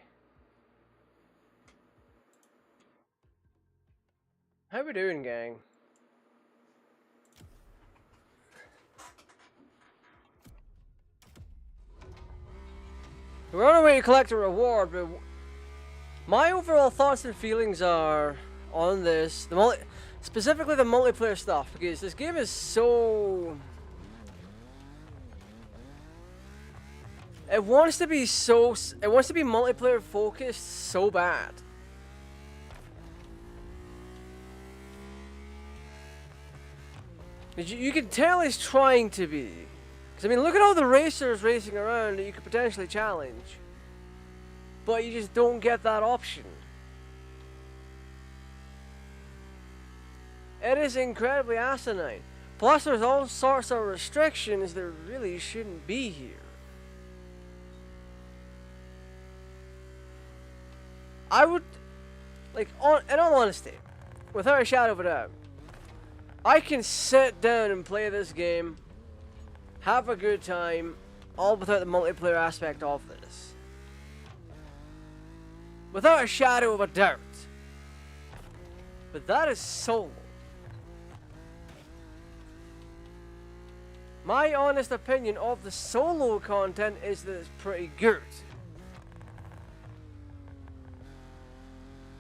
How we doing, gang? We're on our way to collect a reward, but my overall thoughts and feelings are on this, specifically the multiplayer stuff, because this game is so... It wants to be multiplayer focused so bad. You can tell it's trying to be. Because, I mean, look at all the racers racing around that you could potentially challenge. But you just don't get that option. It is incredibly asinine. Plus, there's all sorts of restrictions that really shouldn't be here. I would, like, in all honesty, without a shadow of a doubt, I can sit down and play this game, have a good time, all without the multiplayer aspect of this. Without a shadow of a doubt. But that is solo. My honest opinion of the solo content is that it's pretty good.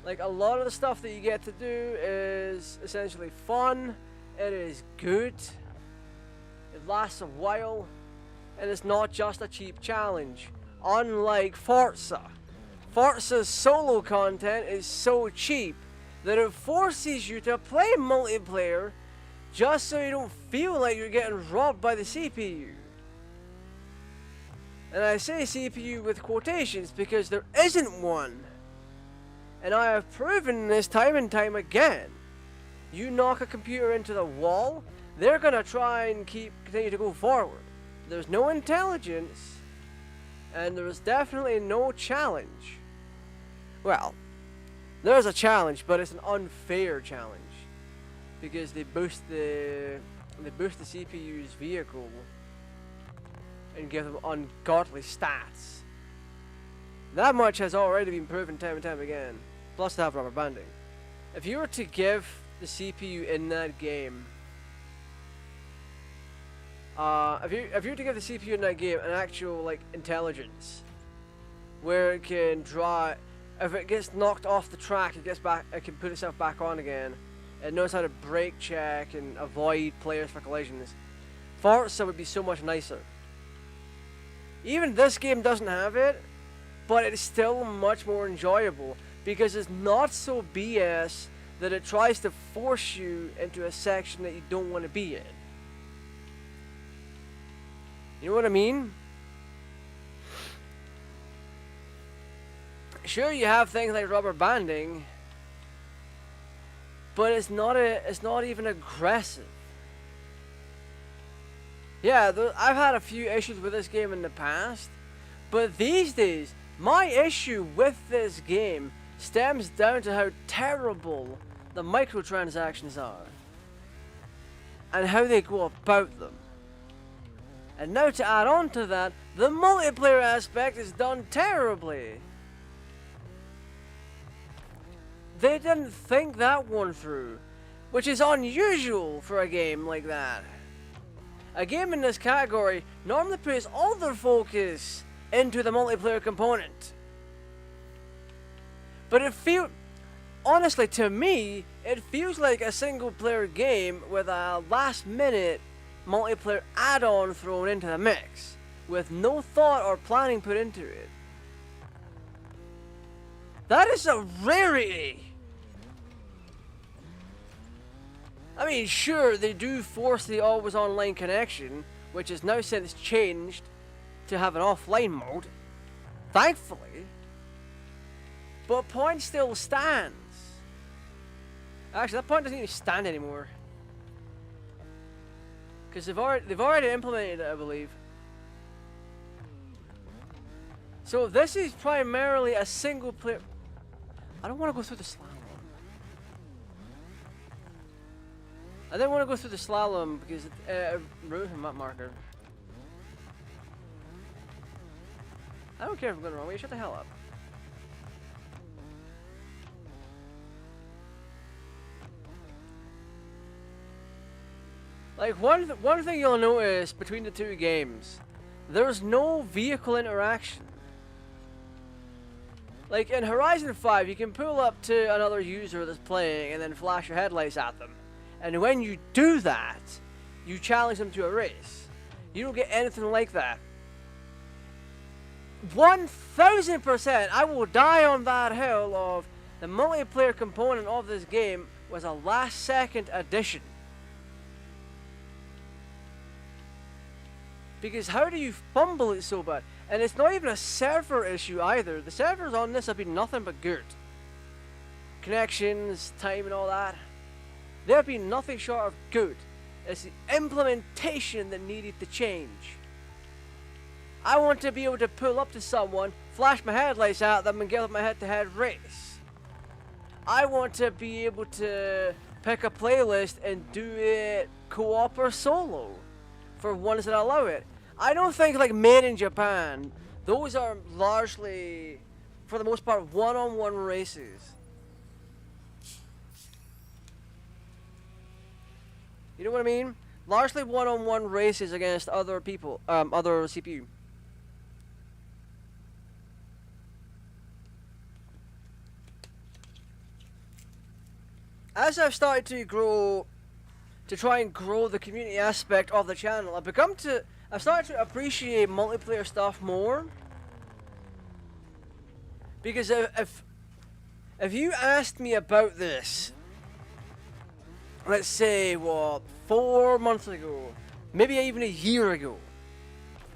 Like, a lot of the stuff that you get to do is essentially fun, it is good, it lasts a while, and it's not just a cheap challenge. Unlike Forza. Forza's solo content is so cheap that it forces you to play multiplayer just so you don't feel like you're getting robbed by the CPU. And I say CPU with quotations because there isn't one. And I have proven this time and time again. You knock a computer into the wall, they're gonna try and continue to go forward. There's no intelligence, and there's definitely no challenge. Well, there's a challenge, but it's an unfair challenge because they boost the CPU's vehicle and give them ungodly stats. That much has already been proven time and time again. Plus, they have rubber banding. If you were to give the CPU in that game, if you were to give the CPU in that game an actual like intelligence, where it can draw, if it gets knocked off the track, it can put itself back on again. It knows how to brake check and avoid players for collisions. Forza would be so much nicer. Even this game doesn't have it, but it's still much more enjoyable because it's not so BS that it tries to force you into a section that you don't want to be in. You know what I mean? Sure, you have things like rubber banding, but it's not even aggressive. Yeah, I've had a few issues with this game in the past, but these days, my issue with this game stems down to how terrible the microtransactions are and how they go about them. And now to add on to that, the multiplayer aspect is done terribly. They didn't think that one through, which is unusual for a game like that. A game in this category normally puts all their focus into the multiplayer component. But honestly, to me, it feels like a single player game with a last minute multiplayer add-on thrown into the mix, with no thought or planning put into it. That is a rarity. I mean, sure, they do force the always online connection, which has now since changed to have an offline mode, thankfully. But point still stands. Actually, that point doesn't even stand anymore, because they've already implemented it, I believe. So this is primarily a single player. I don't want to go through the slalom. I didn't want to go through the slalom because it ruined the map marker. I don't care if I'm going the wrong way. Shut the hell up. Like, one thing you'll notice between the two games, there's no vehicle interaction. Like, in Horizon 5, you can pull up to another user that's playing and then flash your headlights at them. And when you do that, you challenge them to a race. You don't get anything like that. 1000%, I will die on that hill of the multiplayer component of this game was a last second addition. Because how do you fumble it so bad? And it's not even a server issue either. The servers on this have been nothing but good. Connections, time and all that. They have been nothing short of good. It's the implementation that needed to change. I want to be able to pull up to someone, flash my headlights at them, and give them a head-to-head race. I want to be able to pick a playlist and do it co-op or solo for ones that allow it. I don't think like made in Japan, those are largely, for the most part, one-on-one races. You know what I mean? Largely one-on-one races against other people, other CPU. As I've started to grow, to try and grow the community aspect of the channel, I've started to appreciate multiplayer stuff more. Because if you asked me about this, let's say, what, 4 months ago, maybe even a year ago.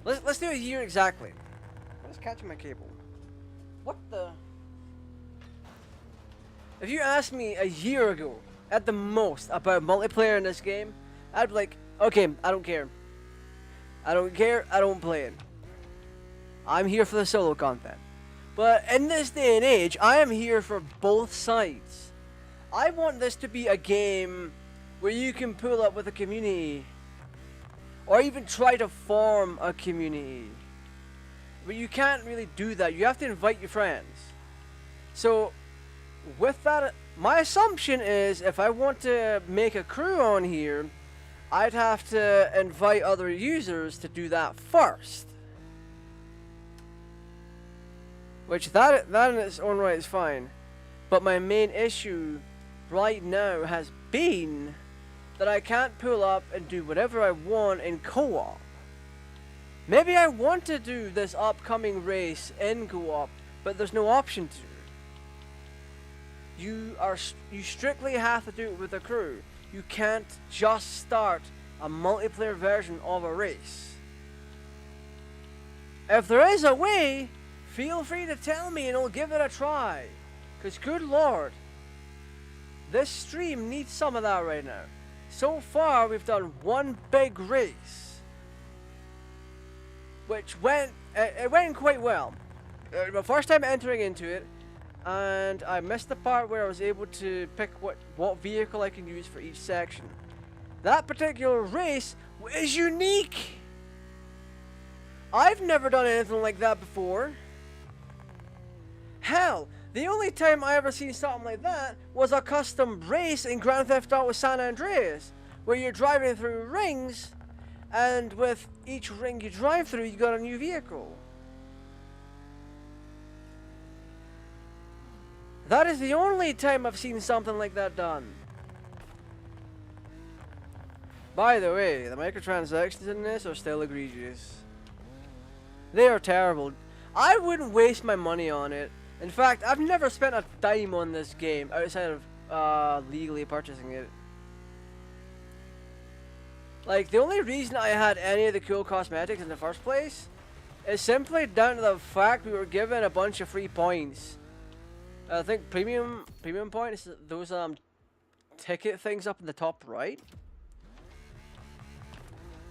Let's do a year exactly. Let's catch my cable. What the? If you asked me a year ago, at the most, about multiplayer in this game, I'd be like, okay, I don't care. I don't care, I don't play it. I'm here for the solo content. But in this day and age, I am here for both sides. I want this to be a game where you can pull up with a community, or even try to form a community. But you can't really do that. You have to invite your friends. So, with that, my assumption is if I want to make a crew on here, I'd have to invite other users to do that first. Which that in its own right is fine. But my main issue right now has been that I can't pull up and do whatever I want in co-op. Maybe I want to do this upcoming race in co-op, but there's no option to. You strictly have to do it with a crew. You can't just start a multiplayer version of a race. If there is a way, feel free to tell me and I'll give it a try. Because good lord, this stream needs some of that right now. So far we've done one big race, which went quite well. My first time entering into it, and I missed the part where I was able to pick what vehicle I can use for each section. That particular race is unique. I've never done anything like that before. Hell, the only time I ever seen something like that was a custom race in Grand Theft Auto San Andreas, where you're driving through rings, and with each ring you drive through, you got a new vehicle. That is the only time I've seen something like that done. By the way, the microtransactions in this are still egregious. They are terrible. I wouldn't waste my money on it. In fact, I've never spent a dime on this game outside of legally purchasing it. Like, the only reason I had any of the cool cosmetics in the first place is simply down to the fact we were given a bunch of free points. I think premium points, those ticket things up in the top right.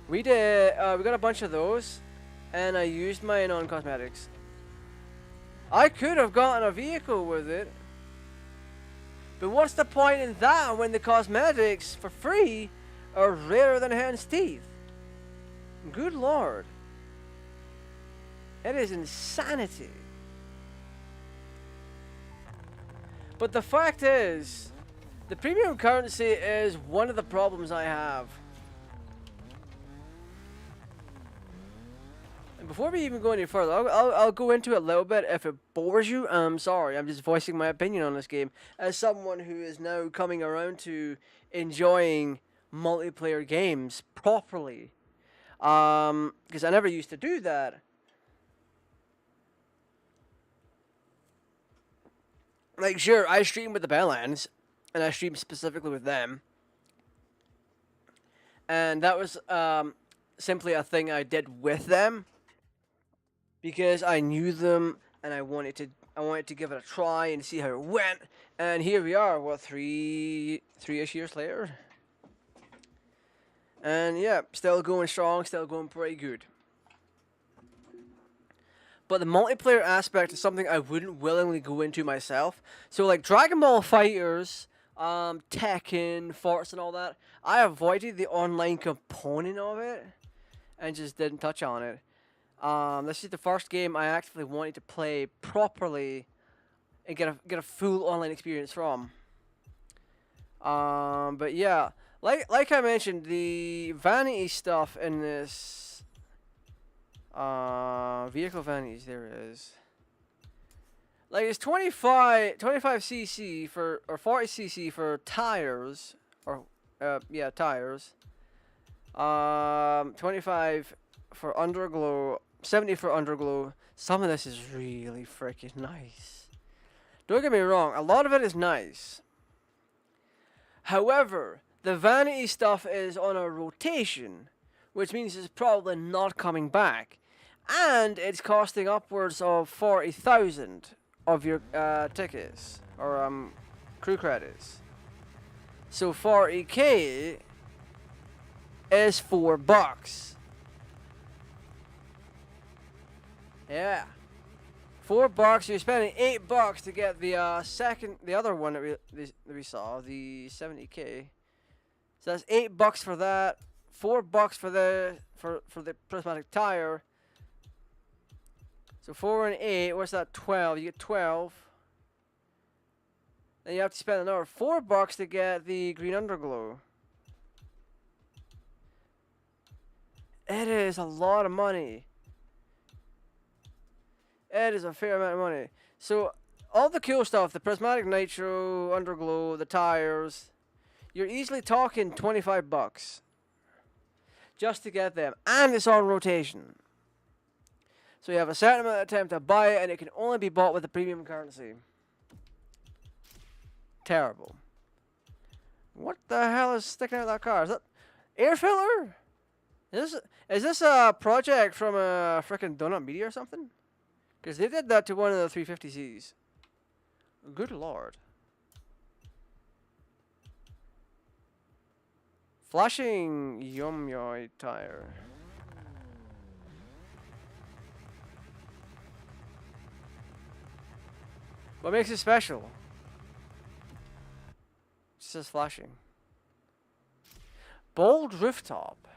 We got a bunch of those, and I used mine on cosmetics. I could have gotten a vehicle with it, but what's the point in that when the cosmetics for free are rarer than hen's teeth? Good lord. It is insanity. But the fact is, the premium currency is one of the problems I have. And before we even go any further, I'll go into it a little bit. If it bores you, I'm sorry. I'm just voicing my opinion on this game as someone who is now coming around to enjoying multiplayer games properly. Because I never used to do that. Like, sure, I stream with the Belllands, and I stream specifically with them. And that was simply a thing I did with them, because I knew them, and I wanted I wanted to give it a try and see how it went. And here we are, what, three-ish years later? And yeah, still going strong, still going pretty good. But the multiplayer aspect is something I wouldn't willingly go into myself. So like Dragon Ball Fighters, Tekken, Force and all that, I avoided the online component of it and just didn't touch on it. This is the first game I actively wanted to play properly and get a full online experience from. But yeah, like I mentioned, the vanity stuff in this vehicle vanities, there is. Like it's 25 cc for, or 40 cc for tires, or yeah, tires. 25 for underglow, 70 for underglow. Some of this is really freaking nice. Don't get me wrong, a lot of it is nice. However, the vanity stuff is on a rotation, which means it's probably not coming back. And it's costing upwards of 40,000 of your tickets, or crew credits. So 40k is $4. Yeah. $4, you're spending $8 to get the the other one that we saw, the 70k. So that's $8 for that, $4 for the prismatic tire. So 4 and 8, what's that? 12. You get 12. Then you have to spend another $4 to get the green underglow. It is a lot of money. It is a fair amount of money. So all the cool stuff, the prismatic nitro, underglow, the tires, you're easily talking $25 just to get them, and it's on rotation. So you have a certain amount of time to buy it, and it can only be bought with the premium currency. Terrible. What the hell is sticking out of that car? Is that air filler? Is this a project from a frickin' Donut Media or something? Because they did that to one of the 350Zs. Good lord. Flashing Yomyoi tire. What makes it special? It says flashing. Bold rooftop.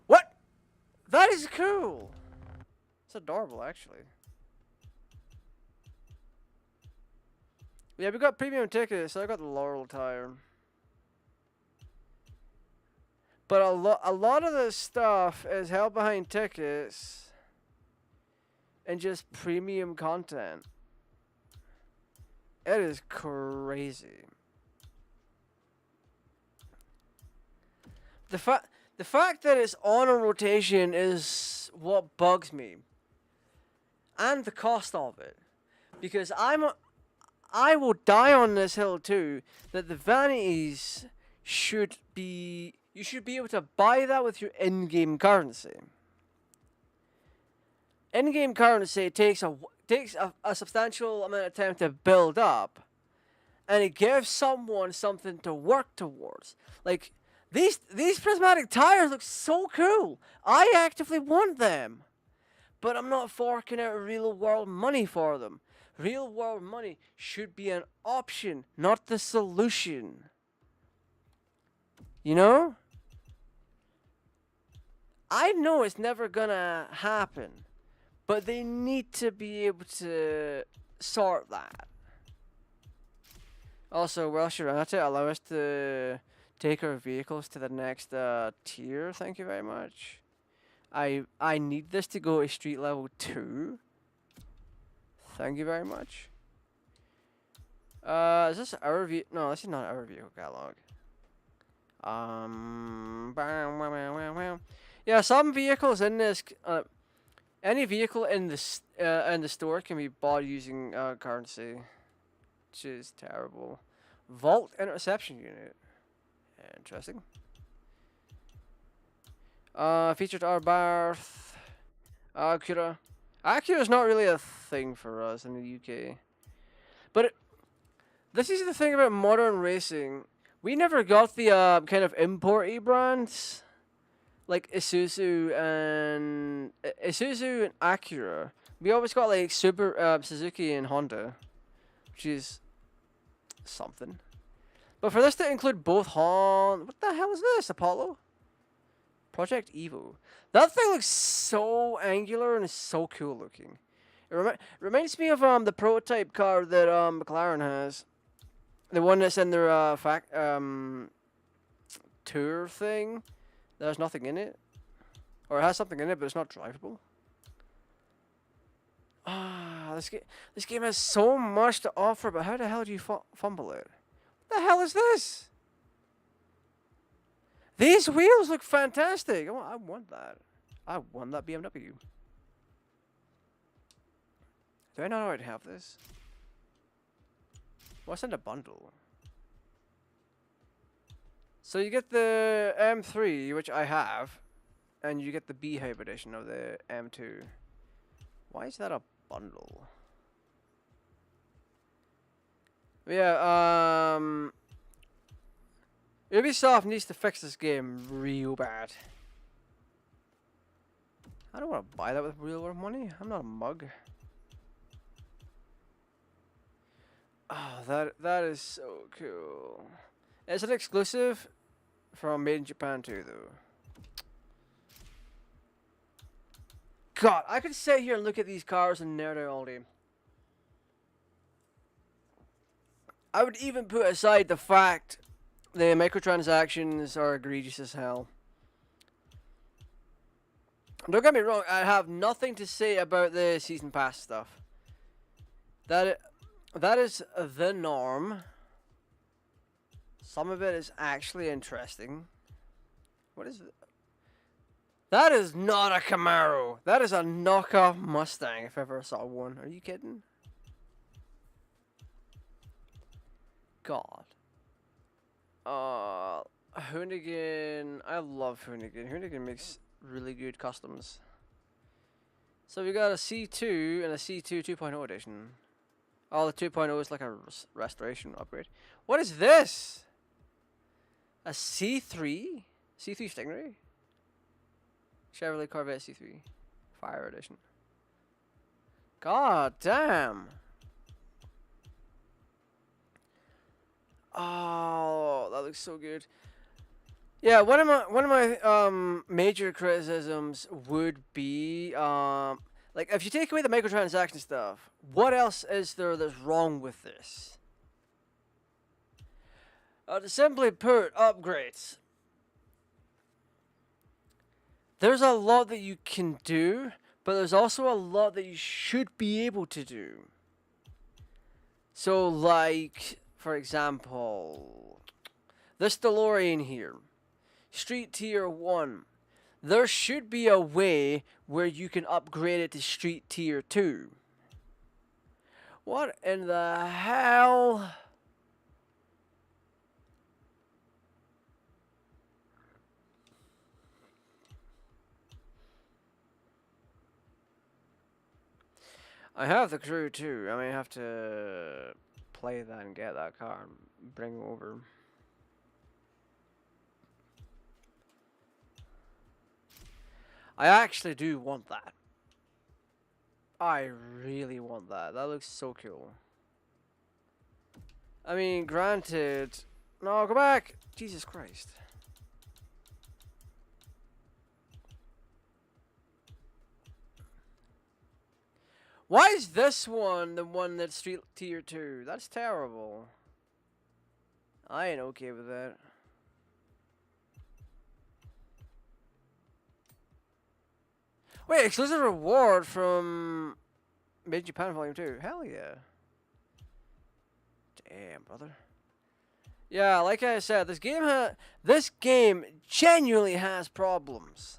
What? That is cool. It's adorable, actually. Yeah, we got premium tickets, so I got the Laurel tire. But a lot of this stuff is held behind tickets and just premium content. It is crazy. The fact that it's on a rotation is what bugs me. And the cost of it. Because I will die on this hill too, that the vanities should be, you should be able to buy that with your in-game currency. In-game currency takes a substantial amount of time to build up, and it gives someone something to work towards. Like, these prismatic tires look so cool. I actively want them, but I'm not forking out real world money for them. Real world money should be an option, not the solution. You know? I know it's never gonna happen, but they need to be able to sort that. Also, Welsh Urata allow us to take our vehicles to the next tier. Thank you very much. I need this to go to street level 2. Thank you very much. Is this our vehicle? No, this is not our vehicle catalog. Yeah, some vehicles in this, any vehicle in the store can be bought using currency, which is terrible. Vault interception unit, interesting. Featured our Barth, Acura. Acura's not really a thing for us in the UK. But this is the thing about modern racing. We never got the kind of import-y brands like Isuzu and Acura. We always got like Suzuki and Honda, which is something. But for this to include both Honda, what the hell is this? Apollo? Project Evo. That thing looks so angular and so cool looking. It reminds me of the prototype car that McLaren has. The one that's in their tour thing. There's nothing in it. Or it has something in it, but it's not drivable. Ah, this game has so much to offer, but how the hell do you fumble it? What the hell is this? These wheels look fantastic. I want that. I want that BMW. Do I not already have this? What's in the bundle? So you get the M3, which I have, and you get the B-Hype edition of the M2. Why is that a bundle? Yeah, Ubisoft needs to fix this game real bad. I don't want to buy that with real world money. I'm not a mug. Oh, that is so cool. It's an exclusive from Made in Japan too, though. God, I could sit here and look at these cars and nerd out all day. I would even put aside the fact the microtransactions are egregious as hell. Don't get me wrong, I have nothing to say about the season pass stuff. That is the norm. Some of it is actually interesting. What is it? That is not a Camaro. That is a knockoff Mustang if I ever saw one. Are you kidding? God. Hoonigan. I love Hoonigan. Hoonigan makes really good customs. So we got a C2 and a C2 2.0 edition. Oh, the 2.0 is like a restoration upgrade. What is this? A C3? C3 Stingray? Chevrolet Corvette C3. Fire edition. God damn. Oh, that looks so good. Yeah, one of my major criticisms would be like if you take away the microtransaction stuff, what else is there that's wrong with this? To simply put, upgrades. There's a lot that you can do, but there's also a lot that you should be able to do. So, like, for example, this DeLorean here, Street Tier 1. There should be a way where you can upgrade it to Street Tier 2. What in the hell? I have the crew too. I may have to play that and get that car and bring it over. I actually do want that. I really want that. That looks so cool. I mean, granted... No, go back! Jesus Christ. Why is this one the one that's Street Tier 2? That's terrible. I ain't okay with that. Wait, exclusive reward from Made in Japan Volume 2. Hell yeah. Damn, brother. Yeah, like I said, this game genuinely has problems.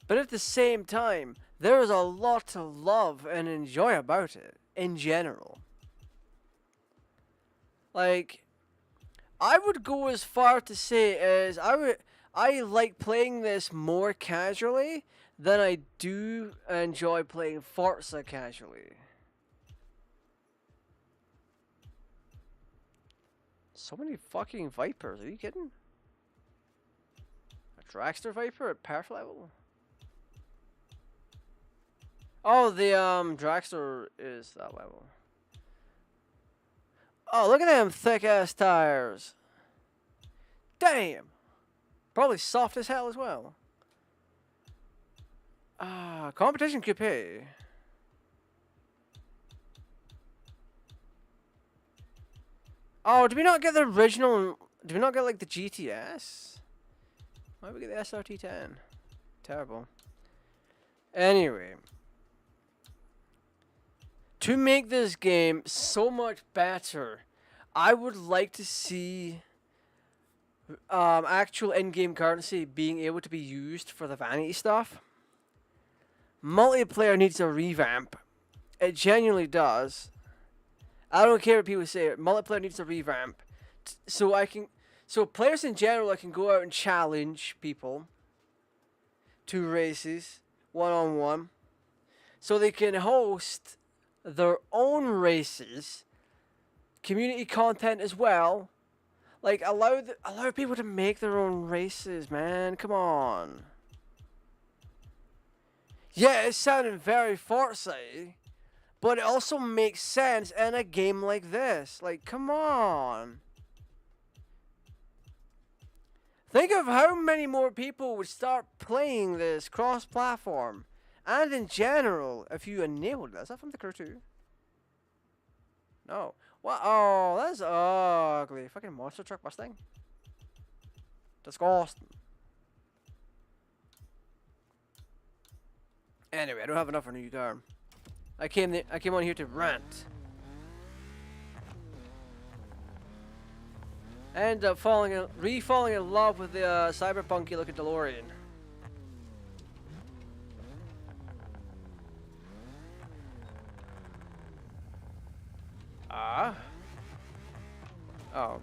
But at the same time, there is a lot to love and enjoy about it, in general. Like, I would go as far to say as I like playing this more casually than I do enjoy playing Forza casually. So many fucking Vipers, are you kidding? A Dragster Viper at perf level? Oh, the Dragster is that level. Oh, look at them thick ass tires. Damn. Probably soft as hell as well. Ah, competition coupe. Oh, did we not get the original? Did we not get like the GTS? Why did we get the SRT10? Terrible. Anyway. To make this game so much better, I would like to see actual in-game currency being able to be used for the vanity stuff. Multiplayer needs a revamp. It genuinely does. I don't care what people say. Multiplayer needs a revamp, so players in general can go out and challenge people to races 1-on-1, so they can host their own races, community content as well. Like allow people to make their own races, man. Come on. Yeah, it sounded very Forza, but it also makes sense in a game like this. Like, come on. Think of how many more people would start playing this cross-platform. And in general, if you enabled it. Is that from the Crew 2? No. What? Oh, that's ugly. Fucking monster truck Mustang. Disgusting. Anyway, I don't have enough for a new car. I came on here to rant. I ended up falling in love with the cyberpunky looking DeLorean. Ah. Oh.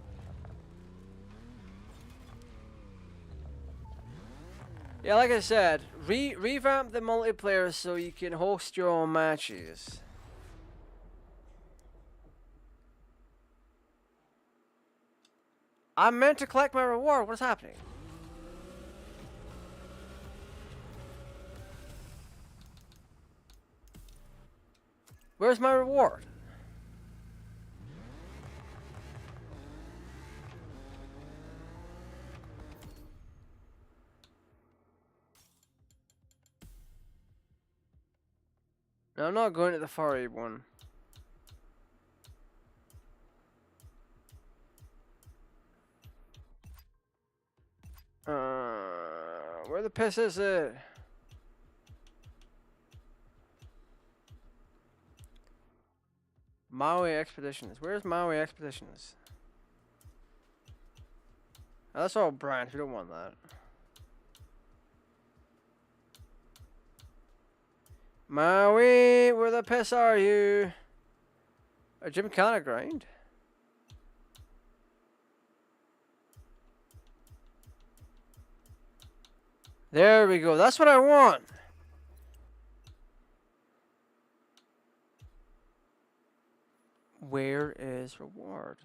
Yeah, like I said, revamp the multiplayer so you can host your own matches. I'm meant to collect my reward. What's happening? Where's my reward? No, I'm not going to the far one. Where the piss is it? Maui Expeditions. Where's Maui Expeditions? Oh, that's all branch. We don't want that. Maui, where the piss are you? A Gymkhana grind? There we go. That's what I want. Where is reward?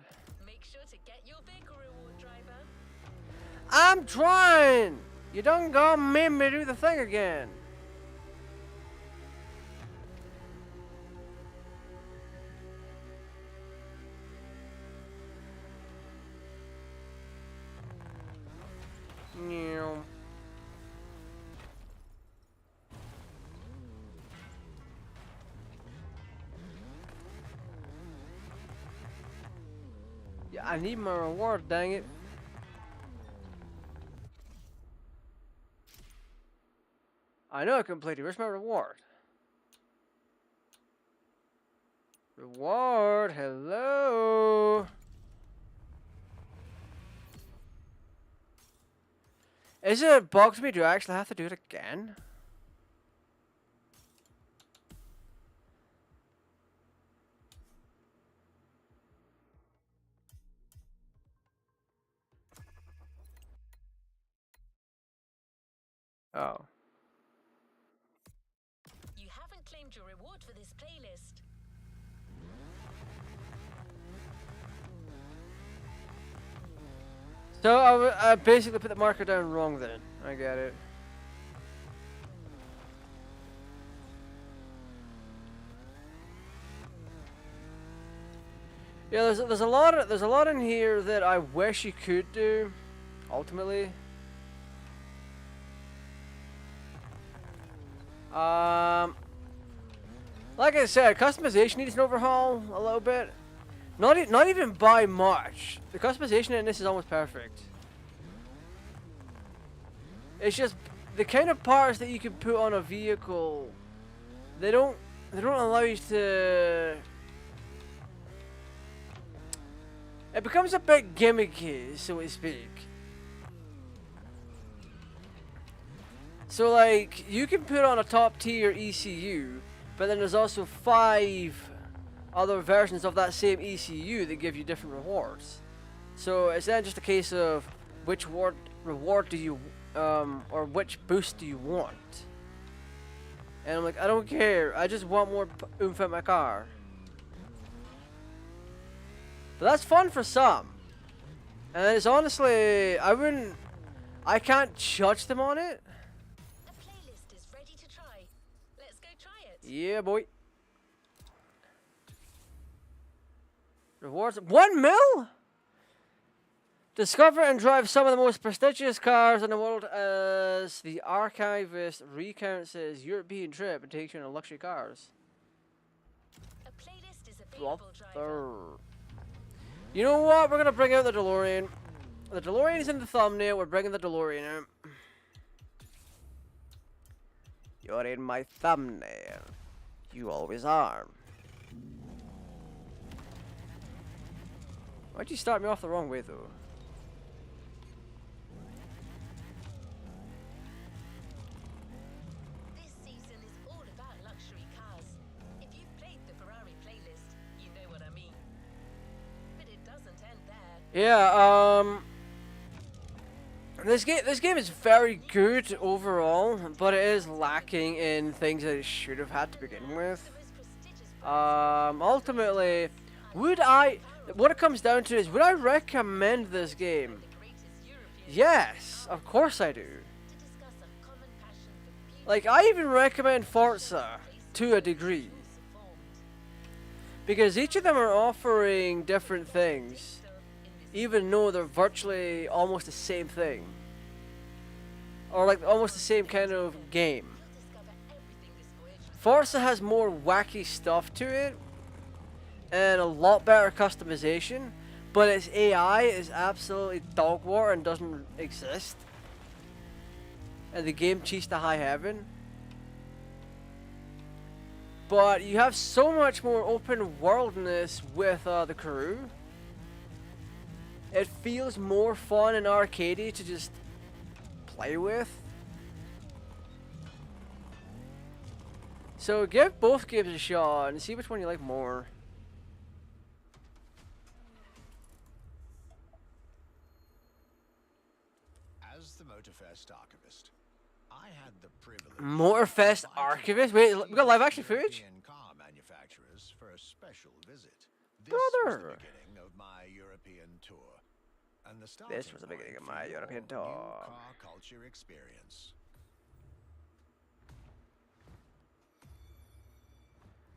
Make sure to get your vehicle reward, driver. I'm trying! You done got made me do the thing again. Meow. Yeah, I need my reward, dang it. I know I completed. Where's my reward? Reward, hello. Is it a bug to me? Do I actually have to do it again? Oh. claimed your reward for this playlist. So I basically put the marker down wrong then. I get it. Yeah, there's a lot in here that I wish you could do, ultimately. Like I said, customization needs an overhaul a little bit. Not even by much. The customization in this is almost perfect. It's just the kind of parts that you can put on a vehicle. They don't allow you to. It becomes a bit gimmicky, so to speak. So like, you can put on a top tier ECU, but then there's also 5 other versions of that same ECU that give you different rewards. So it's then just a case of which reward do you, or which boost do you want? And I'm like, I don't care, I just want more oomph in my car. But that's fun for some. And it's honestly, I can't judge them on it. A playlist is ready to try. Let's go try it. Yeah, boy. Rewards 1 mil? Discover and drive some of the most prestigious cars in the world as the archivist recounts his European trip and takes you on luxury cars. A playlist is available, driver. Brother. You know what? We're gonna bring out the DeLorean. The DeLorean is in the thumbnail. We're bringing the DeLorean out. You're in my thumbnail. You always are. Why'd you start me off the wrong way, though? This season is all about luxury cars. If you've played the Ferrari playlist, you know what I mean. But it doesn't end there. Yeah, this game is very good overall, but it is lacking in things that it should have had to begin with. Ultimately, what it comes down to is, would I recommend this game? Yes, of course I do. Like, I even recommend Forza to a degree. Because each of them are offering different things, even though they're virtually almost the same thing. Or like almost the same kind of game. Forza has more wacky stuff to it, and a lot better customization, but its AI is absolutely dog water and doesn't exist. And the game cheats to high heaven. But you have so much more open worldness with the crew. It feels more fun and arcadey to just play with. So give both games a shot and see which one you like more. As the Motorfest archivist, I had the privilege. Motorfest archivist? Wait, we got live action footage? European car manufacturers for a special visit. This Brother. was the beginning of my European tour. And the This was the beginning of my European tour. New car culture experience.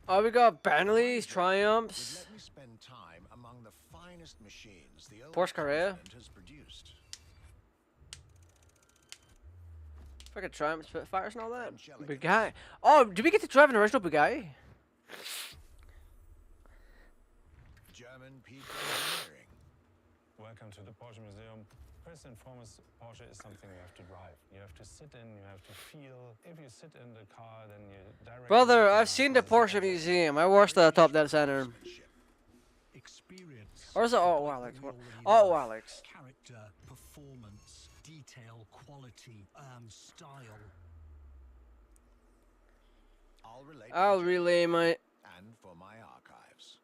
Oh, we got Bentleys, Triumphs, Let me spend time among the finest machines the old Porsche Carrera. continent has produced. Fucking Triumphs, Spitfires and all that. Angelica. Bugatti. Oh, did we get to drive an original Bugatti? German peak engineering. Welcome to the Porsche Museum. First and foremost, Porsche is something you have to drive. You have to sit in, you have to feel. If you sit in the car, then you directly... Brother, I've seen the Porsche Museum. I watched the Top Dead Center. Experience. Or is it Auto Alex? Auto Alex. Character, performance, detail, quality, style. I'll I'll relay my... and for my archives.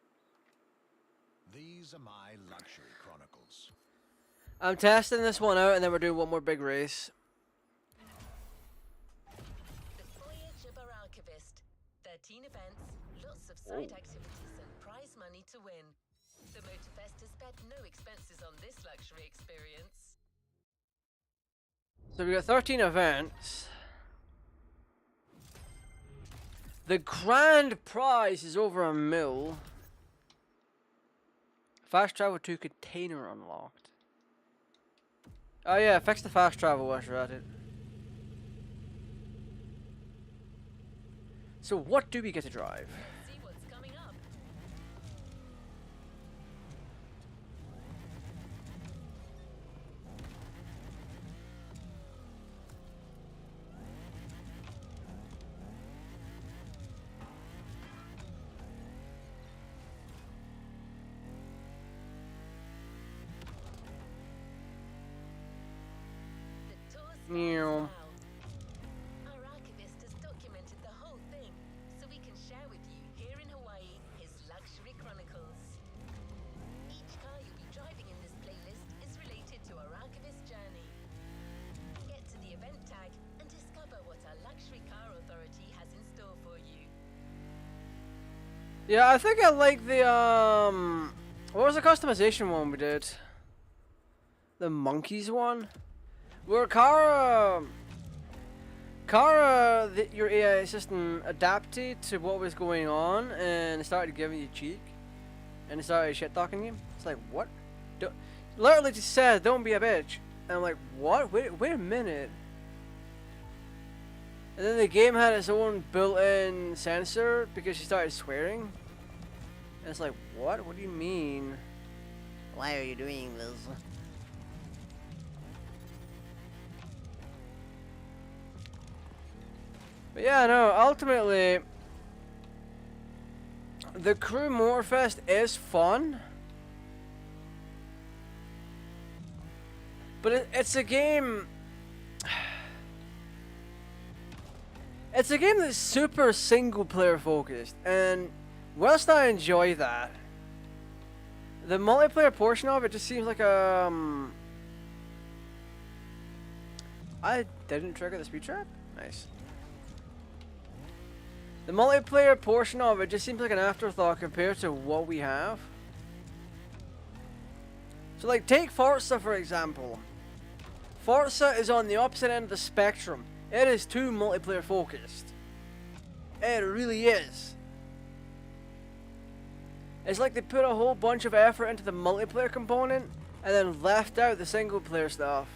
These are my luxury chronicles. I'm testing this one out and then we're doing one more big race. The voyage of our archivist. 13 events, lots of side activities, and prize money to win. The Motorfest has spared no expenses on this luxury experience. So we got 13 events. The grand prize is over $1 million. Fast travel to container unlocked. Oh yeah, fix the fast travel while you're at it. So what do we get to drive? See what's coming up. The tour starts Meow. now. Our archivist has documented the whole thing, so we can share with you here in Hawaii his luxury chronicles. Each car you'll be driving in this playlist is related to our archivist journey. Get to the event tag and discover what our luxury car authority has in store for you. Yeah, I think I like the what was the customization one we did? The monkeys one? Where your AI assistant adapted to what was going on and started giving you cheek. And it started shit talking you. It's like, what? Literally just said, don't be a bitch. And I'm like, what? Wait a minute. And then the game had its own built-in censor because she started swearing. And it's like, what? What do you mean? Why are you doing this? But yeah, no, ultimately, the Crew Motorfest is fun. But it's a game... It's a game that's super single-player focused, and whilst I enjoy that, the multiplayer portion of it just seems like I didn't trigger the speed trap? Nice. The multiplayer portion of it just seems like an afterthought compared to what we have. So like, take Forza for example. Forza is on the opposite end of the spectrum. It is too multiplayer focused. It really is. It's like they put a whole bunch of effort into the multiplayer component and then left out the single player stuff.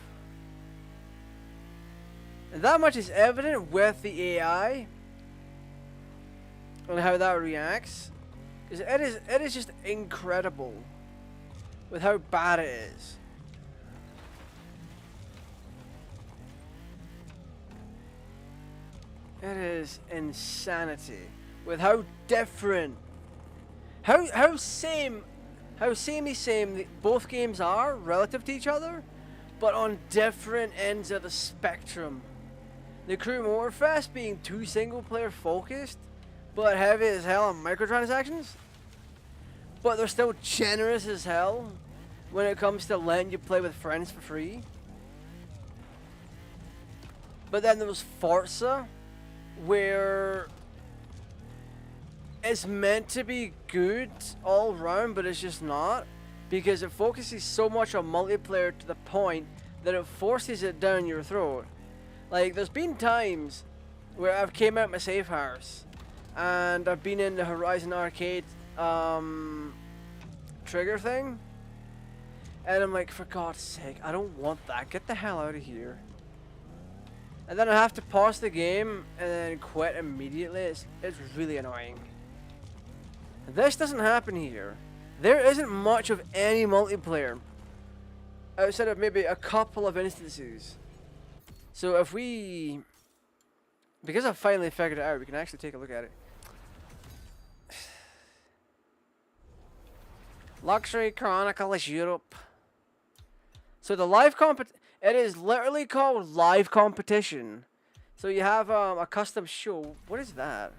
And that much is evident with the AI and how that reacts. Because it is just incredible with how bad it is. It is insanity with how different, how samey both games are relative to each other, but on different ends of the spectrum. The Crew Motorfest being too single player focused, but heavy as hell on microtransactions, but they're still generous as hell when it comes to letting you play with friends for free. But then there was Forza, where it's meant to be good all round, but it's just not, because it focuses so much on multiplayer to the point that it forces it down your throat. Like, there's been times where I've came out my safe house and I've been in the Horizon Arcade trigger thing, and I'm like, for God's sake, I don't want that, get the hell out of here. And then I have to pause the game and then quit immediately. It's really annoying. This doesn't happen here. There isn't much of any multiplayer outside of maybe a couple of instances. So if we... Because I've finally figured it out, we can actually take a look at it. Luxury Chronicles Europe. So the live it is literally called live competition. So you have a custom show. What is that?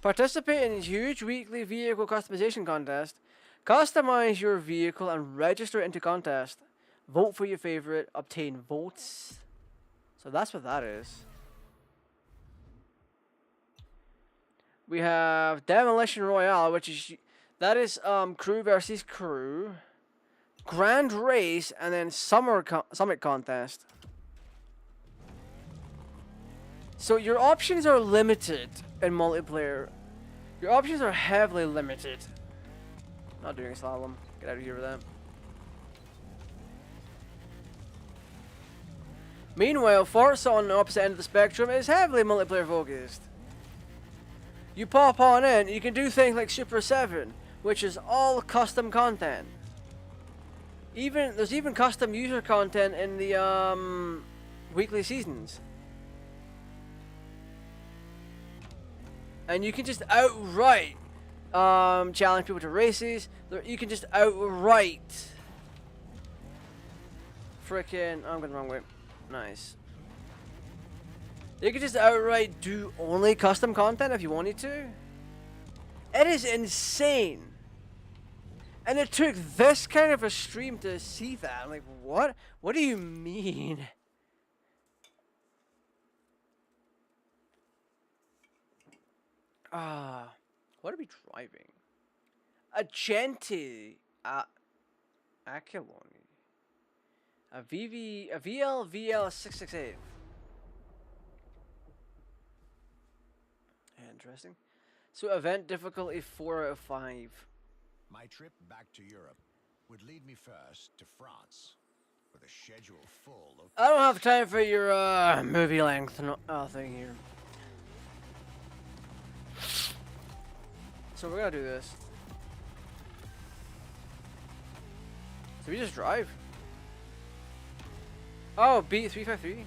Participate in huge weekly vehicle customization contest. Customize your vehicle and register it into contest. Vote for your favorite. Obtain votes. So that's what that is. We have Demolition Royale, which is crew versus crew, Grand Race, and then Summit Contest. So your options are limited in multiplayer. Your options are heavily limited. Not doing slalom. Get out of here with that. Meanwhile, Forza on the opposite end of the spectrum is heavily multiplayer focused. You pop on in, you can do things like Super 7, which is all custom content. There's even custom user content in the weekly seasons. And you can just outright challenge people to races. You can just outright frickin' I'm going the wrong way. Nice. You can just outright do only custom content if you wanted to. It is insane. And it took this kind of a stream to see that. I'm like, what? What do you mean? What are we driving? A Genti Aquiloni. A VL 668. Interesting. So event difficulty 4 out of 5. My trip back to Europe would lead me first to France, with a schedule full of... I don't have time for your movie length thing here. So we're gonna do this. So we just drive. Oh, B353.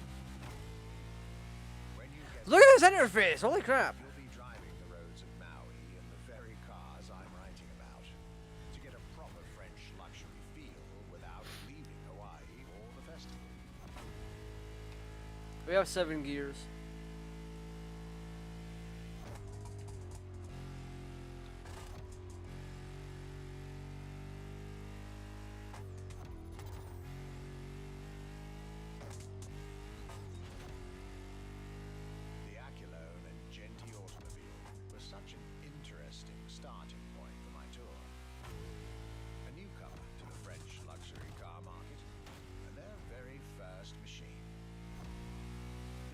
Look at this interface! Holy crap! You'll be driving the roads of Maui in the very cars I'm writing about, to get a proper French luxury feel without leaving Hawaii or the festival. We have 7 gears. The Aquilone and Genti automobile was such an interesting starting point for my tour. A newcomer to the French luxury car market, and their very first machine.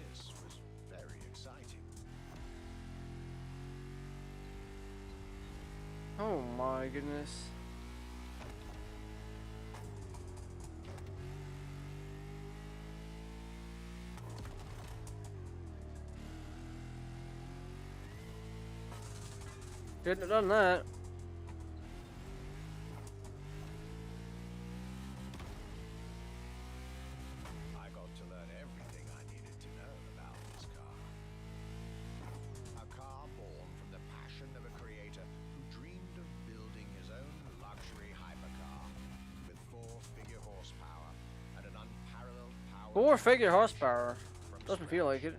This was very exciting. Oh my goodness. Couldn't have done that. I got to learn everything I needed to know about this car. A car born from the passion of a creator who dreamed of building his own luxury hypercar with 4-figure horsepower and an unparalleled power. 4-figure horsepower. from Doesn't feel like it.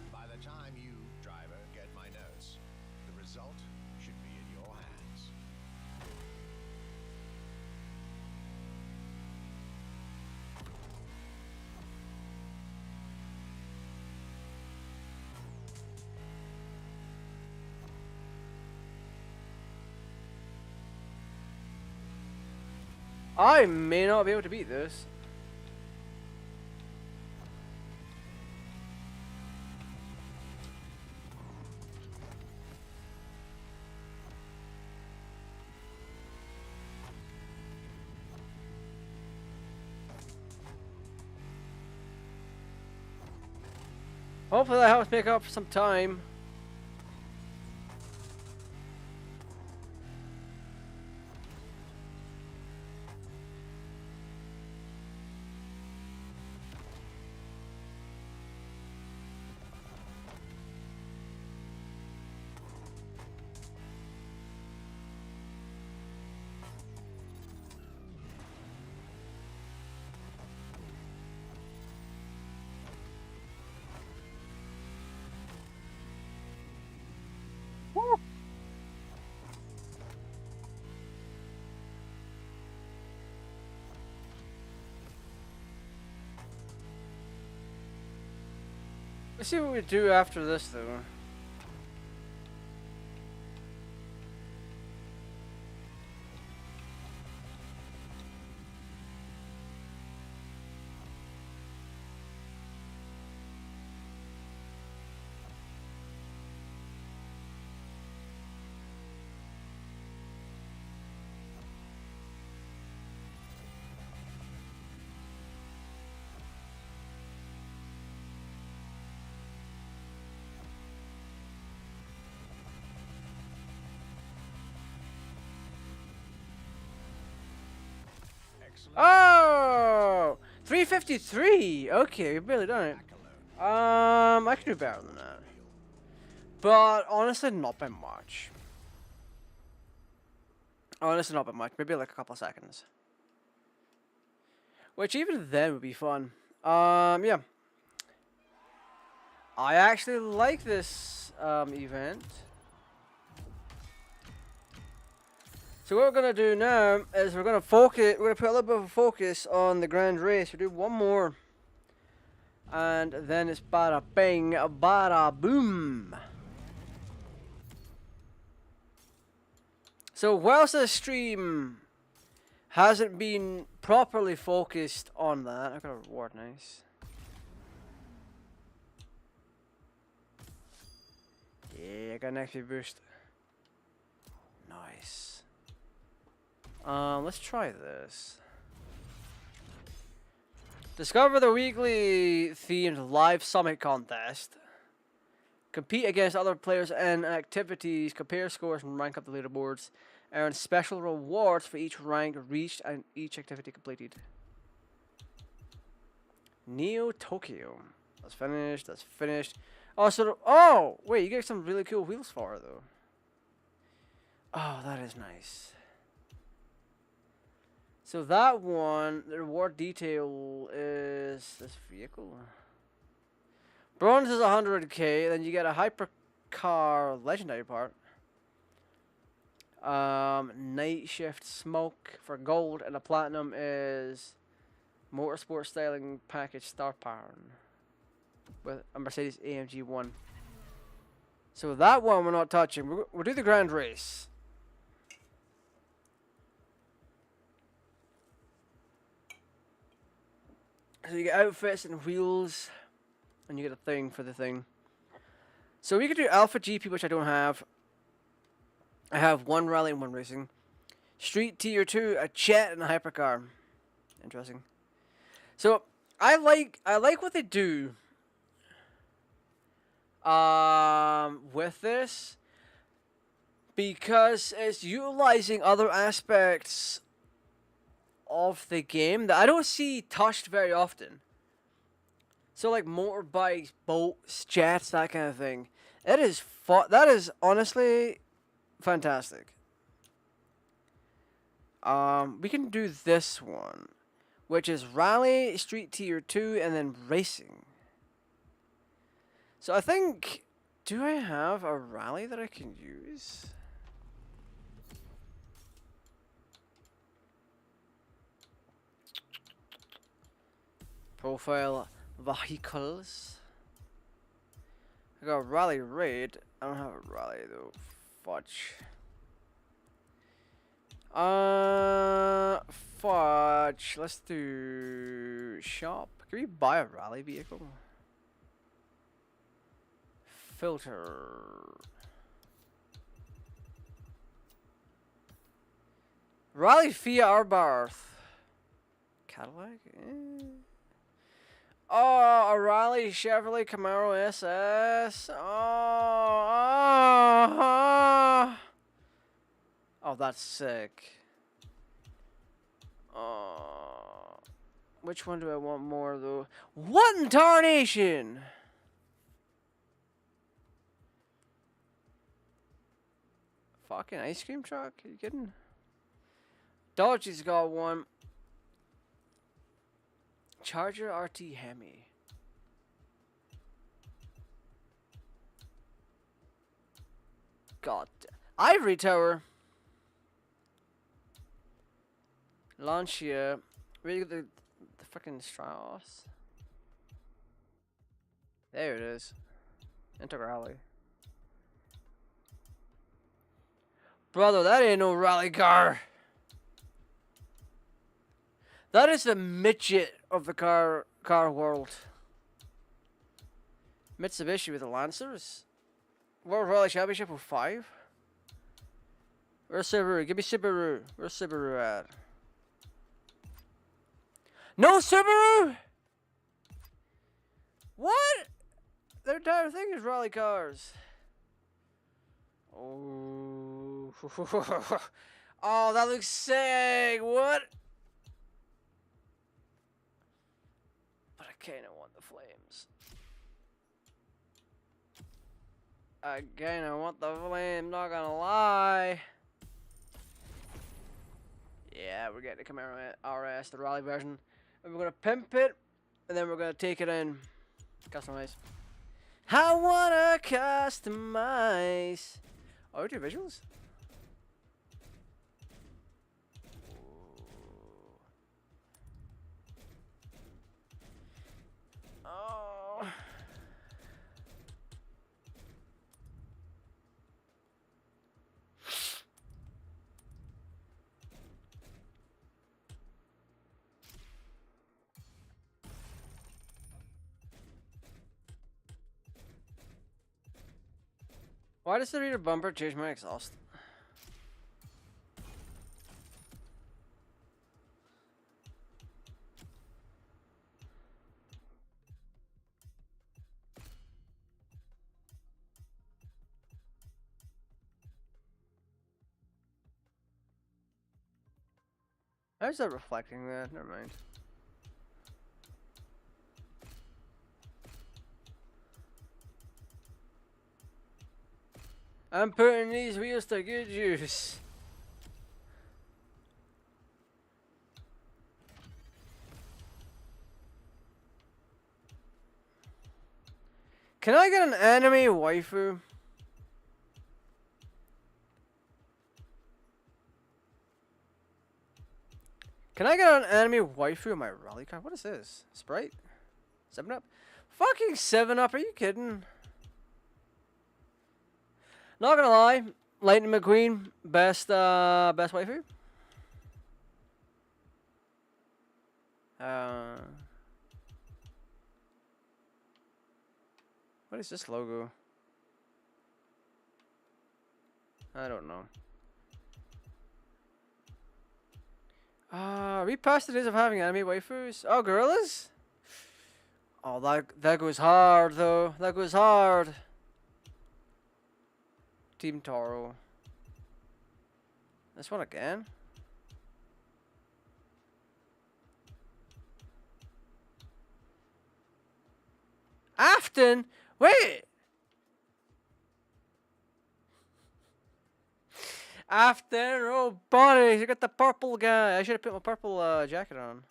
By the time you, driver, get my notes, the result should be in your hands. I may not be able to beat this. Hopefully that helps make up some time. Let's see what we do after this, though. Excellent. Oh! 353! Okay, we've barely done it. I can do better than that. But honestly, not by much. Honestly, not by much. Maybe like a couple of seconds. Which even then would be fun. Yeah. I actually like this event. So what we're gonna do now is we're gonna focus. We're gonna put a little bit of a focus on the grand race. We'll do one more, and then it's bada bing, bada boom. So whilst the stream hasn't been properly focused on that, I got a reward, nice. Yeah, I got an XP boost. Nice. Let's try this. Discover the weekly themed live summit contest. Compete against other players and activities, compare scores and rank up the leaderboards. Earn special rewards for each rank reached and each activity completed. Neo Tokyo. That's finished, that's finished. Oh, so, oh, wait, you get some really cool wheels for it though. Oh, that is nice. So that one, the reward detail is this vehicle. Bronze is 100k, then you get a hypercar legendary part. Night shift smoke for gold, and a platinum is motorsport styling package star power with a Mercedes AMG 1. So that one we're not touching. We'll do the grand race. So you get outfits and wheels, and you get a thing for the thing. So we could do Alpha GP, which I don't have. I have one rally and one racing. Street Tier 2, a jet, and a hypercar. Interesting. So I like what they do with this, because it's utilizing other aspects of the game that I don't see touched very often. So like motorbikes, boats, jets, that kind of thing. It is that is honestly fantastic. We can do this one, which is Rally, Street Tier 2, and then Racing. So I think, do I have a Rally that I can use? Profile vehicles. I got a Rally Raid. I don't have a Rally though. Fudge. Fudge. Let's do shop. Can we buy a Rally vehicle? Filter. Rally Fiat Abarth. Cadillac? Oh, a Rally Chevrolet Camaro SS. Oh, that's sick. Which one do I want more though? What in tarnation? Fucking ice cream truck? Are you kidding? Dodgy's got one. Charger RT Hemi. God. Ivory Tower. Lancia. Really the fucking Strauss. There it is. Into rally. Brother, that ain't no rally car. That is the midget of the car world. Mitsubishi with the Lancers. World Rally Championship 05. Where's Subaru? Give me Subaru. Where's Subaru at? No Subaru? What? Their entire thing is rally cars. Oh. Oh, that looks sick. What? But I kinda want the flames. I kinda want the flame, not gonna lie. Yeah, we're getting the Camaro RS, the rally version. And we're gonna pimp it, and then we're gonna take it in. Customize. I wanna customize. Oh, we do visuals? Oh. Why does the reader bumper change my exhaust? How is that reflecting that? Never mind. I'm putting these wheels to good use. Can I get an anime waifu? Can I get an anime waifu in my rally car? What is this? Sprite? 7-Up? Fucking 7-Up, are you kidding? Not gonna lie, Lightning McQueen, best waifu. What is this logo? I don't know. Are we past the days of having anime waifus? Oh, gorillas? Oh, that goes hard though. That goes hard. Team Taro. This one again? Afton? Wait! Afton, oh buddy, you got the purple guy. I should have put my purple jacket on.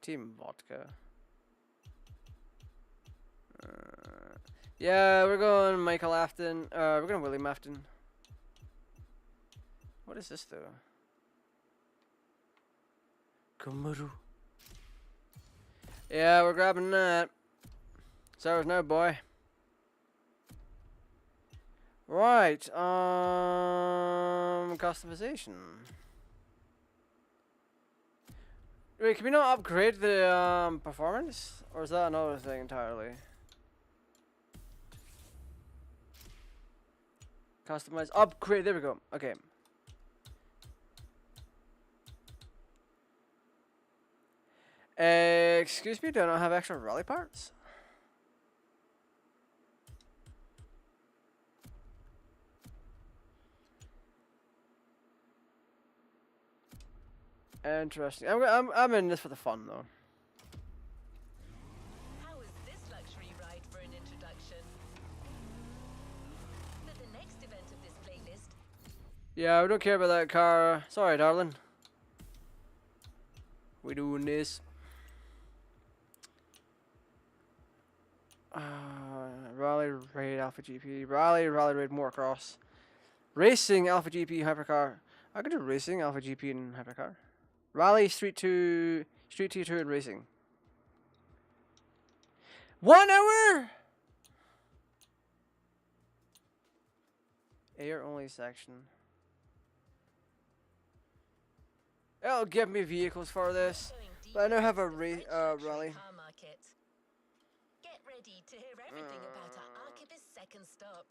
Team Vodka. Yeah, we're going Michael Afton. We're going William Afton. What is this though? Kumuru. Yeah, we're grabbing that. Sarah's no boy. Right, customization. Wait, can we not upgrade the performance? Or is that another thing entirely? Customize, upgrade, there we go. Okay. Excuse me, do I not have extra rally parts? Interesting. I'm in this for the fun though. How is this luxury ride for an introduction? For the next event of this playlist, Yeah, we don't care about that car. Sorry, darling. We doing this. Rally Raid Alpha GP. Rally Raid Motocross. Racing Alpha GP Hypercar. I could do Racing Alpha GP and Hypercar. Rally, Street 2, Street 2 Tour and Racing. 1 hour? Air only section. It'll give me vehicles for this, but I now have a rally. Get ready to hear everything about our Archivist's second stop.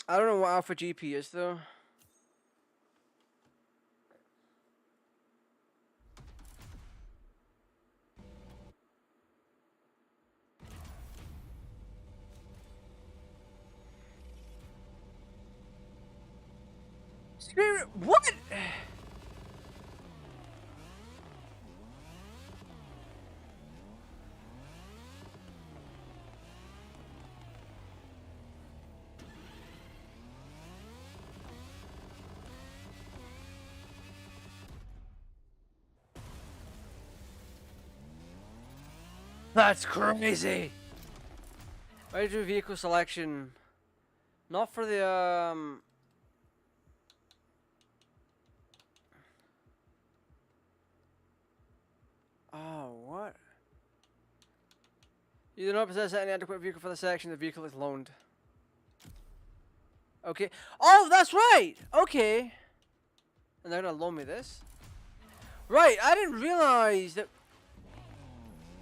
I don't know what Alpha GP is though. What? That's crazy. Why do vehicle selection? Not for the Oh, what? You do not possess any adequate vehicle for the section. The vehicle is loaned. Okay. Oh, that's right. Okay. And they're gonna loan me this. Right. I didn't realize that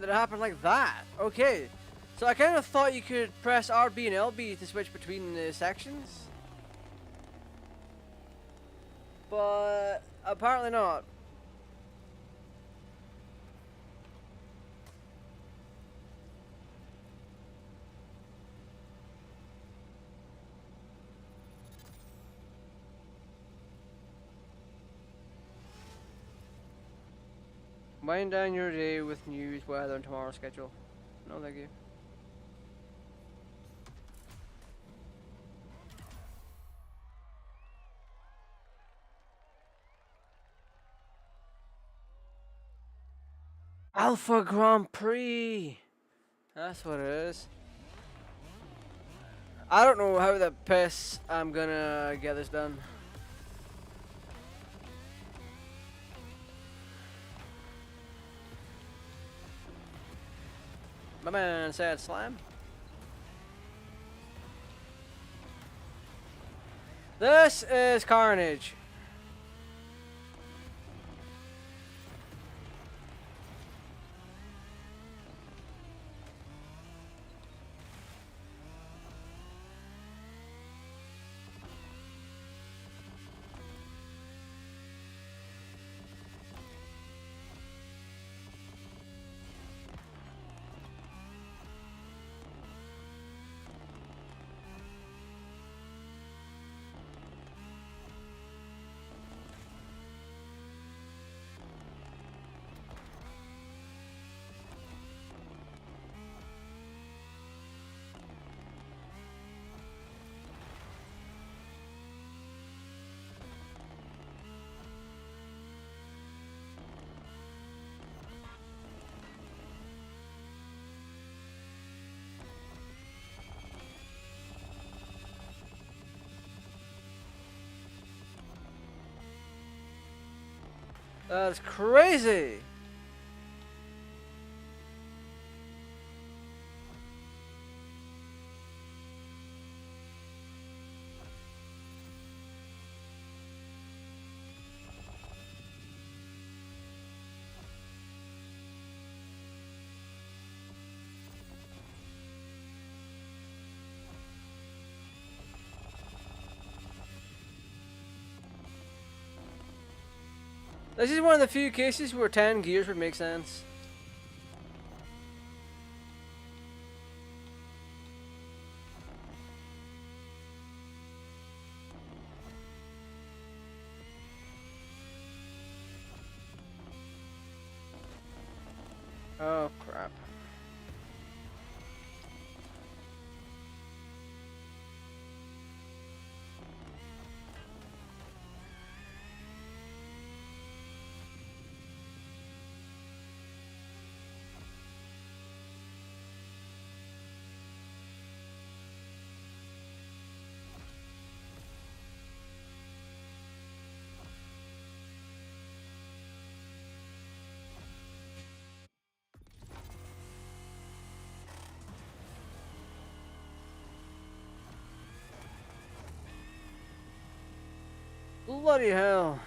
it happened like that. Okay. So I kind of thought you could press RB and LB to switch between the sections, but apparently not. Wind down your day with news, weather, and tomorrow's schedule. No, thank you. Alpha Grand Prix. That's what it is. I don't know how the piss I'm gonna get this done. My man said slam. This is carnage. That's crazy. This is one of the few cases where 10 gears would make sense. Oh, crap. Bloody hell.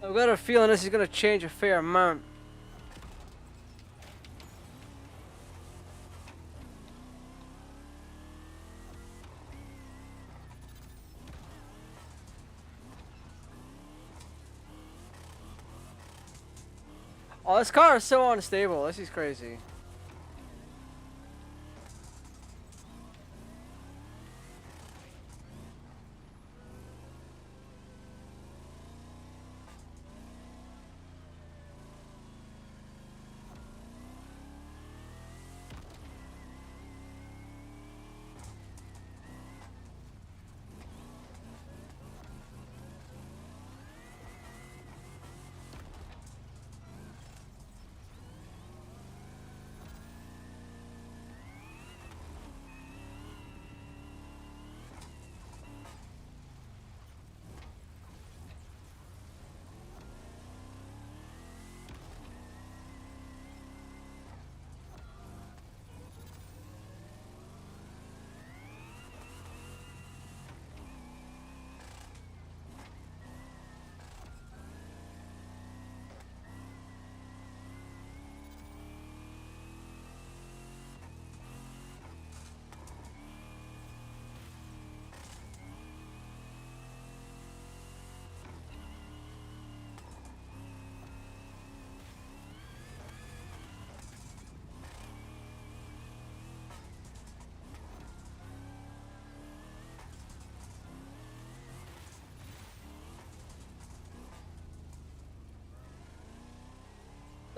I've got a feeling this is going to change a fair amount. Oh, this car is so unstable. This is crazy.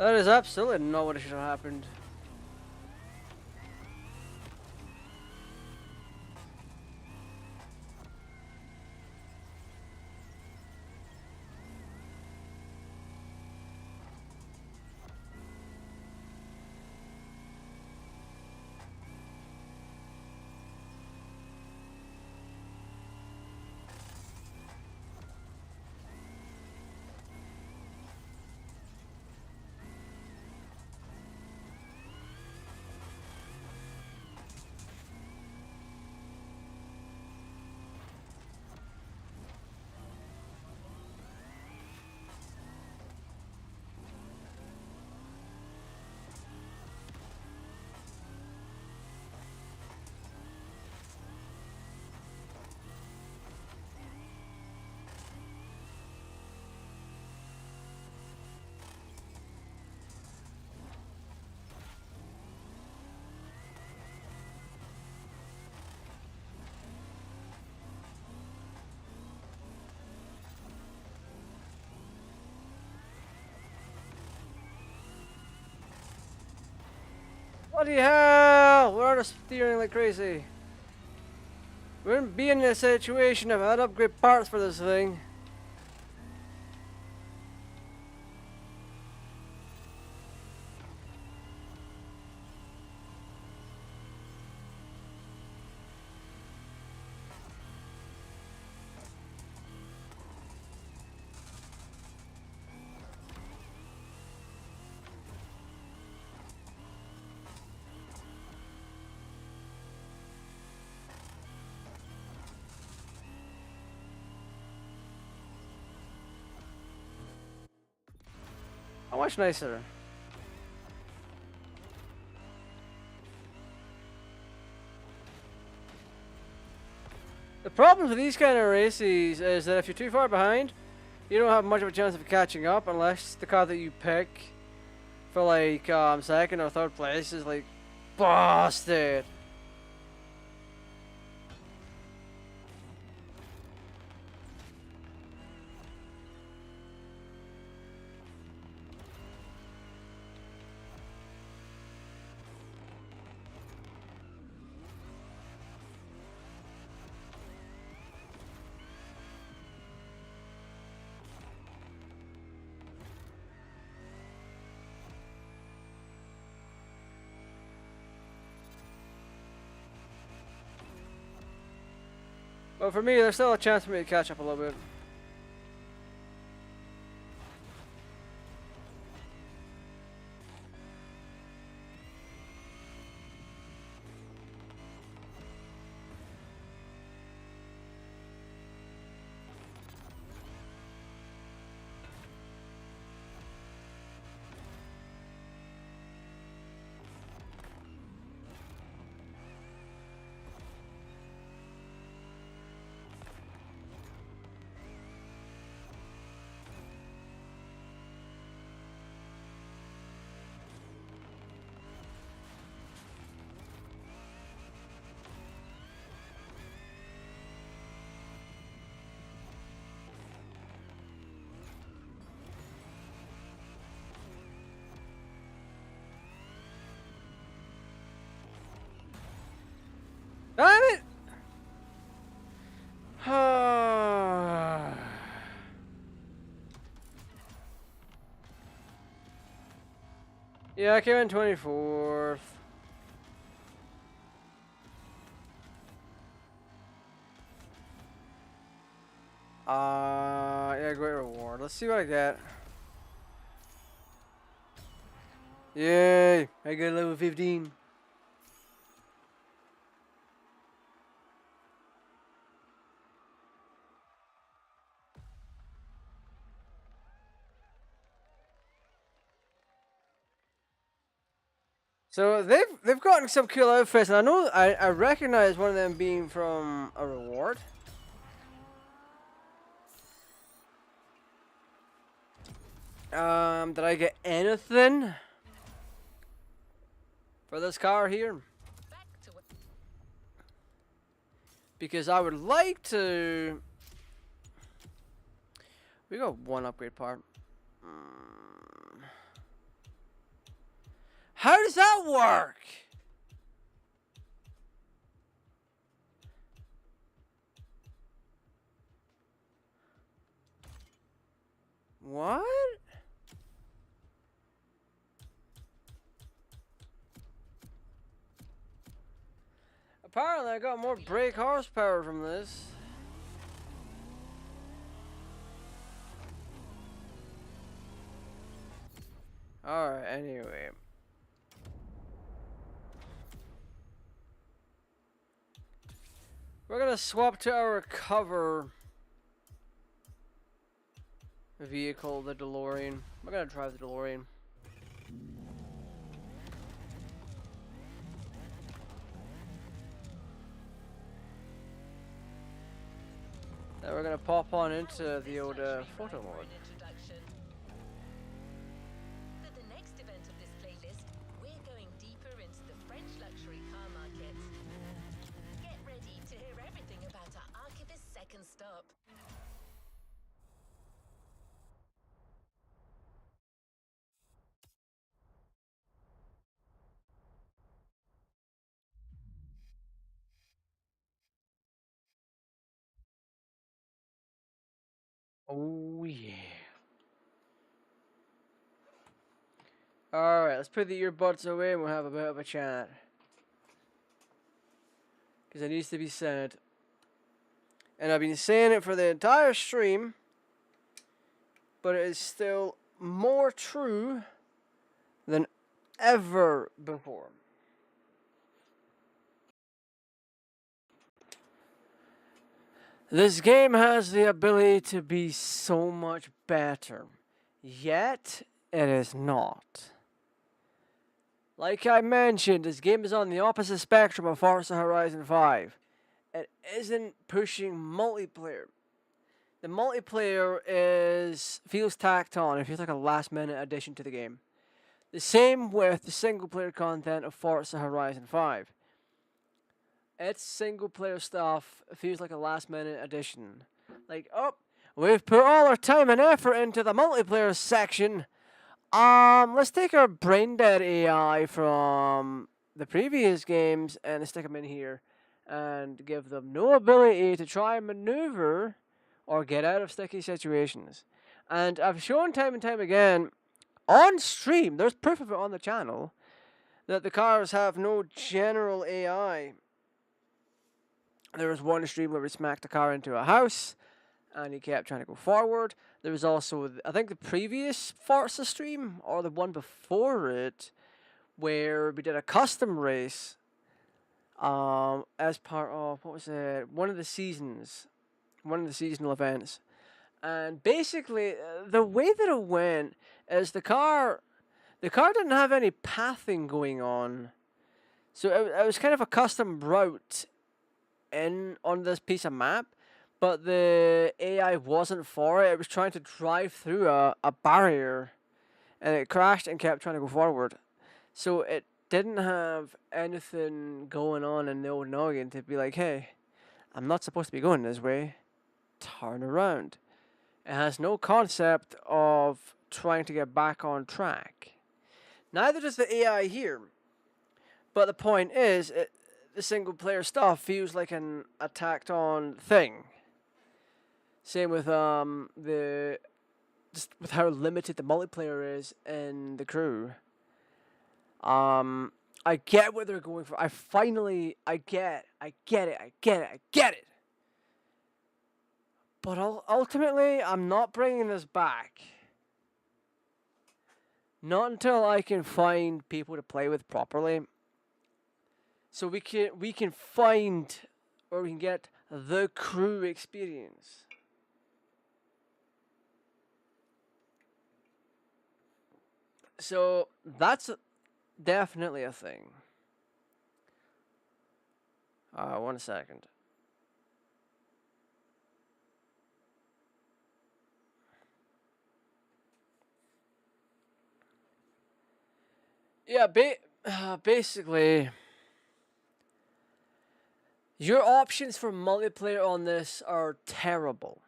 That is absolutely not what should have happened. Bloody hell! We're out of steering like crazy. We wouldn't be in this situation if I had upgrade parts for this thing. How much nicer? The problem with these kind of races is that if you're too far behind, you don't have much of a chance of catching up unless the car that you pick for like second or third place is like busted. But for me, there's still a chance for me to catch up a little bit. Damn it! Yeah, I came in 24th. Yeah, great reward. Let's see what I get. Yay! I got level 15. So they've gotten some cool outfits, and I know I recognize one of them being from a reward. Did I get anything for this car here? Back to what Because I would like to. We got one upgrade part. How does that work? What? Apparently I got more brake horsepower from this. Alright, anyway. We're gonna swap to our cover vehicle, the DeLorean. We're gonna drive the DeLorean. Then we're gonna pop on into the old photo mode. introduction. For the next event of this playlist, we're going deeper into the French luxury car market. Get ready to hear everything about our Archivist's second stop. Oh yeah. Alright, let's put the earbuds away and we'll have a bit of a chat. Because it needs to be said. And I've been saying it for the entire stream, but it is still more true than ever before. This game has the ability to be so much better, yet it is not. Like I mentioned, this game is on the opposite spectrum of Forza Horizon 5. It isn't pushing multiplayer. The multiplayer feels tacked on. It feels like a last-minute addition to the game. The same with the single-player content of Forza Horizon 5. Its single-player stuff feels like a last-minute addition. Like, oh, we've put all our time and effort into the multiplayer section. Let's take our brain-dead AI from the previous games and stick them in here. And give them no ability to try and maneuver or get out of sticky situations. And I've shown time and time again, on stream, there's proof of it on the channel, that the cars have no general AI. There was one stream where we smacked a car into a house, and he kept trying to go forward. There was also, I think, the previous Forza stream, or the one before it, where we did a custom race as part of, what was it, one of the seasonal events. And basically, the way that it went is the car didn't have any pathing going on. So it was kind of a custom route on this piece of map, but the AI wasn't for it. It was trying to drive through a barrier, and it crashed and kept trying to go forward. So it didn't have anything going on in the old noggin to be like, hey, I'm not supposed to be going this way. Turn around. It has no concept of trying to get back on track. Neither does the AI here. But the point is, the single player stuff feels like an tacked on thing. Same with just with how limited the multiplayer is in the crew. I get what they're going for. I get it. But ultimately, I'm not bringing this back. Not until I can find people to play with properly. So we can find, or we can get the crew experience. So that's definitely a thing. 1 second. Yeah, basically, your options for multiplayer on this are terrible.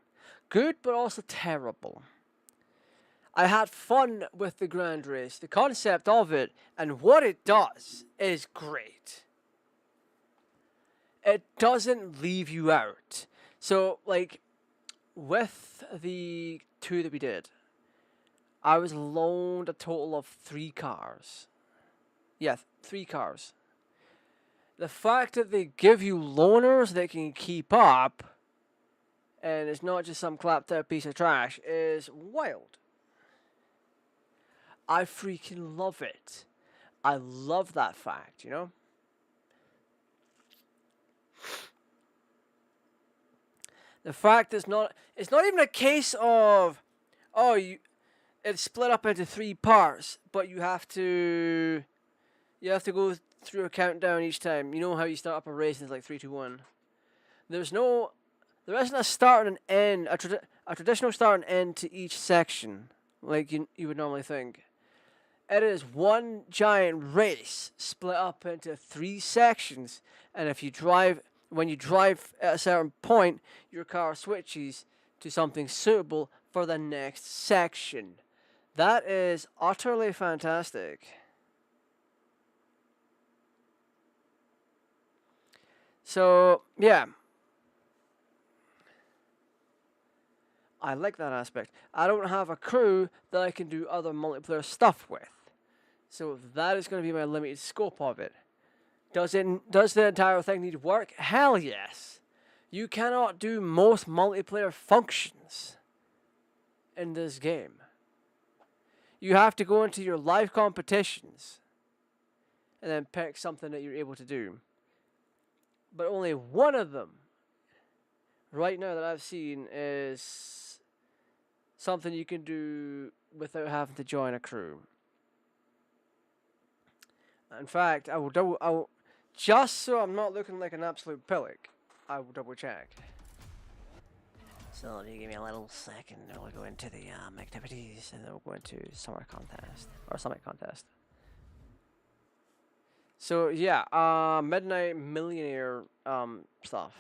Good, but also terrible. I had fun with the Grand Race. The concept of it and what it does is great. It doesn't leave you out. So, like, with the 2 that we did, I was loaned a total of 3 cars. Yeah, 3 cars. The fact that they give you loaners that can keep up, and it's not just some clapped out piece of trash, is wild. I freaking love it. I love that fact, you know? The fact is it's not even a case of, it's split up into 3 parts, but you have to go through a countdown each time. You know how you start up a race and it's like 3, 2, 1. There isn't a start and an end, a traditional start and end to each section, like you would normally think. It is one giant race split up into 3 sections, and when you drive at a certain point, your car switches to something suitable for the next section. That is utterly fantastic. So, yeah. I like that aspect. I don't have a crew that I can do other multiplayer stuff with. So that is going to be my limited scope of it. Does the entire thing need work? Hell yes. You cannot do most multiplayer functions in this game. You have to go into your live competitions and then pick something that you're able to do. But only one of them right now that I've seen is something you can do without having to join a crew. In fact, I will just so I'm not looking like an absolute pillock, I will double check. So you give me a little second, and we'll go into the activities, and then we'll go into summer contest or summit contest. So yeah, Midnight Millionaire stuff.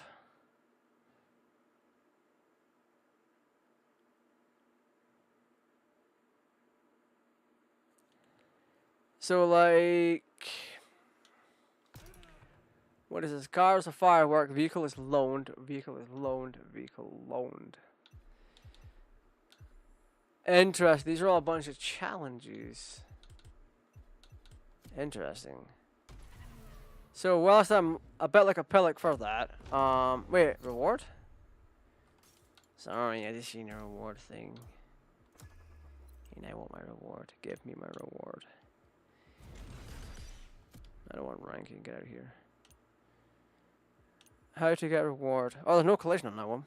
So like, what is this? Car is a firework. Vehicle is loaned. Vehicle is loaned. Vehicle loaned. Interesting. These are all a bunch of challenges. Interesting. So whilst I'm a bit like a pillock for that, wait, reward? Sorry, I just seen a reward thing. And I want my reward. Give me my reward. I don't want ranking. Get out of here. How to get reward? Oh, there's no collision on that one.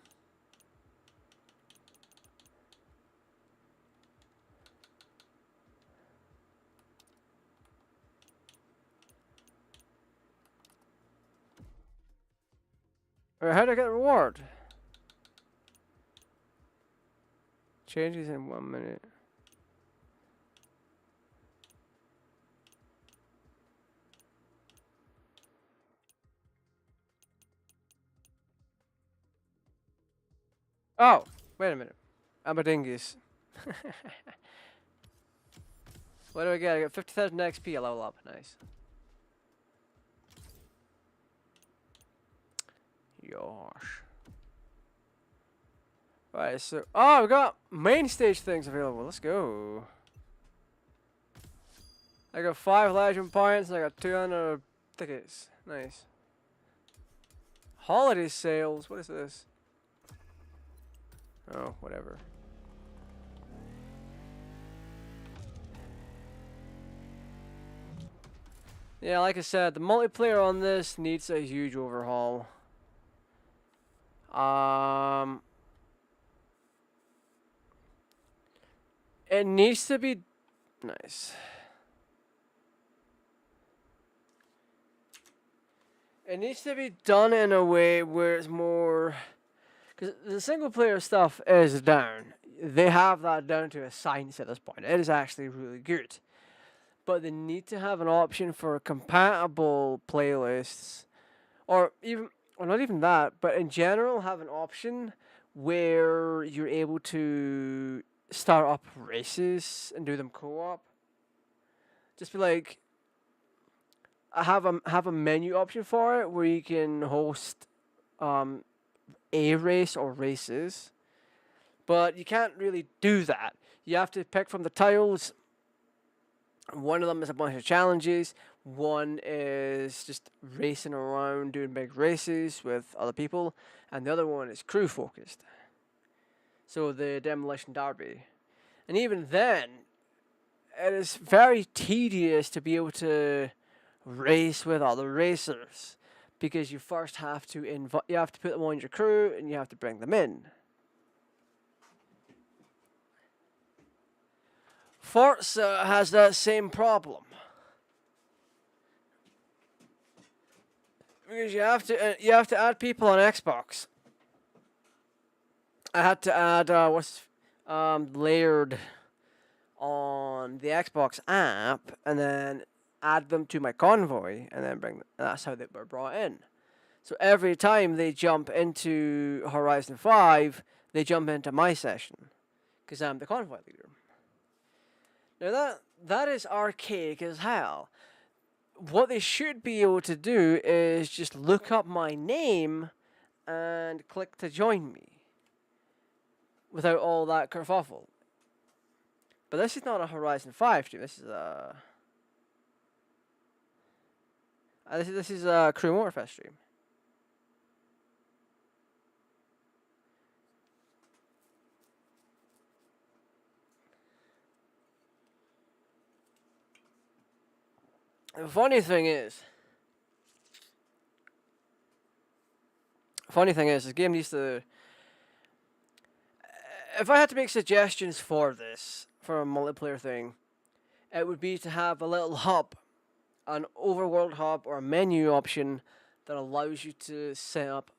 Alright, how do I get reward? Changes in 1 minute. Oh, wait a minute. I'm a dingus. What do I get? I got 50,000 XP. I level up. Nice. Yosh. Right, so... Oh, we got main stage things available. Let's go. I got 5 legend points and I got 200 tickets. Nice. Holiday sales. What is this? Oh, whatever. Yeah, like I said, the multiplayer on this needs a huge overhaul. It needs to be nice. It needs to be done in a way where it's more, because the single player stuff is down. They have that down to a science at this point. It is actually really good. But they need to have an option for compatible playlists, or even, or not even that, but in general have an option where you're able to start up races and do them co-op. Just be like, I have a menu option for it where you can host a race or races, but you can't really do that. You have to pick from the tiles. One of them is a bunch of challenges. One is just racing around doing big races with other people, and the other one is crew focused. So the Demolition Derby. And even then, it is very tedious to be able to race with other racers, because you first have to you have to put them on your crew and you have to bring them in. Forza has that same problem, because you have to add people on Xbox. I had to add Layered on the Xbox app, and then add them to my convoy, and then bring them. That's how they were brought in. So every time they jump into Horizon 5, they jump into my session, because I'm the convoy leader. Now that is archaic as hell. What they should be able to do is just look up my name and click to join me, without all that kerfuffle. But this is not a Horizon 5 stream. This is a this is a Crew Motorfest stream. The funny thing is, this game needs to. If I had to make suggestions for this, for a multiplayer thing, it would be to have a little hub, an overworld hub or a menu option that allows you to set up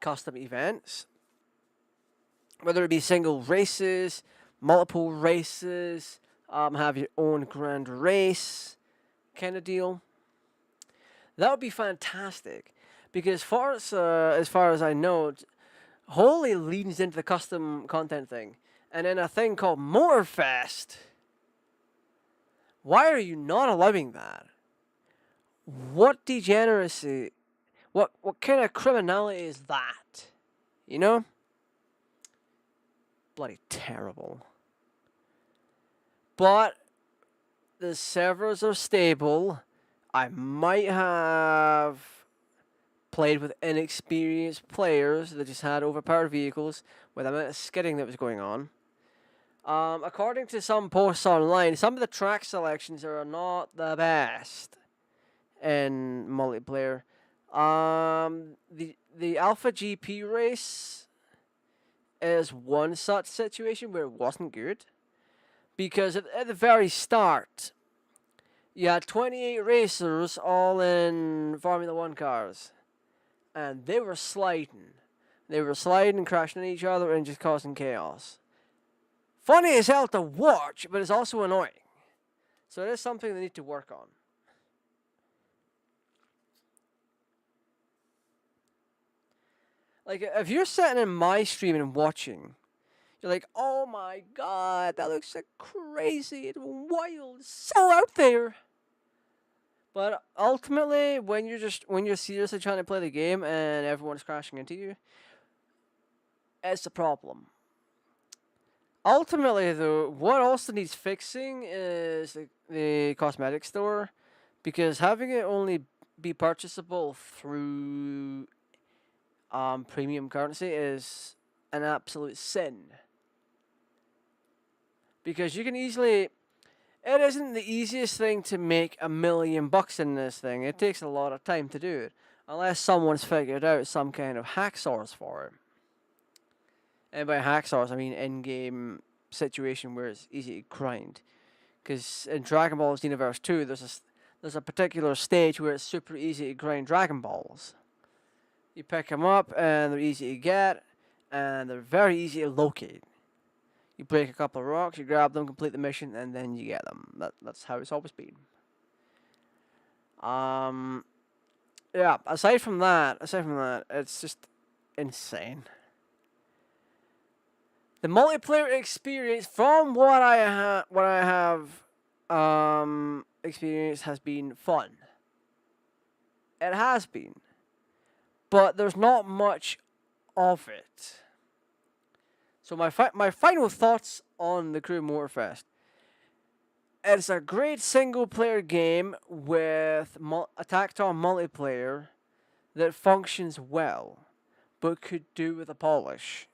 custom events. Whether it be single races, multiple races, have your own grand race kind of deal. That would be fantastic, because Forza, as far as I know, wholly leans into the custom content thing. And in a thing called Motorfest, why are you not allowing that? What degeneracy, what kind of criminality is that? You know? Bloody terrible. But the servers are stable. I might have played with inexperienced players that just had overpowered vehicles with the amount of skidding that was going on. According to some posts online, some of the track selections are not the best in multiplayer. The Alpha GP race is one such situation where it wasn't good. Because at the very start, you had 28 racers all in Formula 1 cars. And they were sliding. They were sliding, crashing into each other, and just causing chaos. Funny as hell to watch, but it's also annoying. So it is something they need to work on. Like, if you're sitting in my stream and watching, you're like, oh my god, that looks like crazy, it's wild, so out there. But ultimately, when you're seriously trying to play the game and everyone's crashing into you, it's a problem. Ultimately, though, what also needs fixing is the cosmetic store, because having it only be purchasable through premium currency is an absolute sin. Because you can easily... It isn't the easiest thing to make $1 million in this thing. It takes a lot of time to do it. Unless someone's figured out some kind of hack source for it. And by hack source, I mean in-game situation where it's easy to grind. Because in Dragon Ball Xenoverse 2, there's a particular stage where it's super easy to grind Dragon Balls. You pick them up, and they're easy to get, and they're very easy to locate. You break a couple of rocks, you grab them, complete the mission, and then you get them. That's how it's always been. Yeah. Aside from that, it's just insane. The multiplayer experience, from what I have experienced, has been fun. It has been, but there's not much of it. So my final thoughts on the Crew Motorfest. It's a great single-player game with a tactile multiplayer that functions well, but could do with a polish.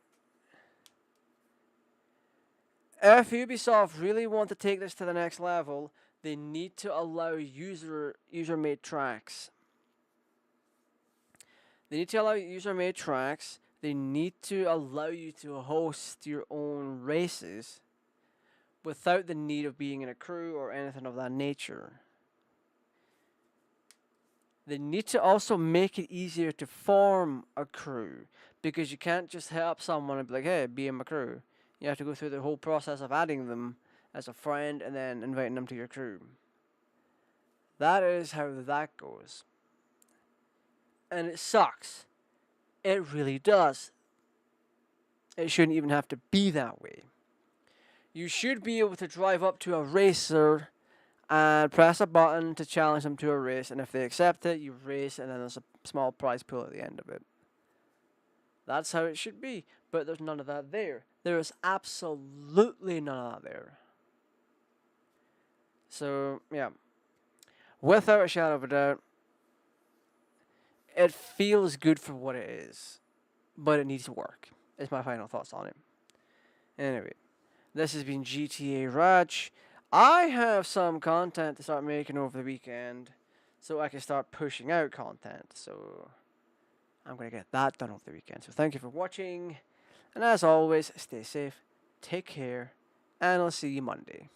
If Ubisoft really want to take this to the next level, they need to allow user-made tracks. They need to allow user-made tracks. They need to allow you to host your own races without the need of being in a crew or anything of that nature. They need to also make it easier to form a crew, because you can't just hit up someone and be like, hey, be in my crew. You have to go through the whole process of adding them as a friend and then inviting them to your crew. That is how that goes. And it sucks. It really does. It shouldn't even have to be that way. You should be able to drive up to a racer and press a button to challenge them to a race, and if they accept it, you race, and then there's a small prize pool at the end of it. That's how it should be, but there's none of that there. There is absolutely none of that there. So, yeah. Without a shadow of a doubt, it feels good for what it is, but it needs to work. Is my final thoughts on it. Anyway, this has been GTA Raj. I have some content to start making over the weekend, so I can start pushing out content. So I'm going to get that done over the weekend. So thank you for watching, and as always, stay safe, take care, and I'll see you Monday.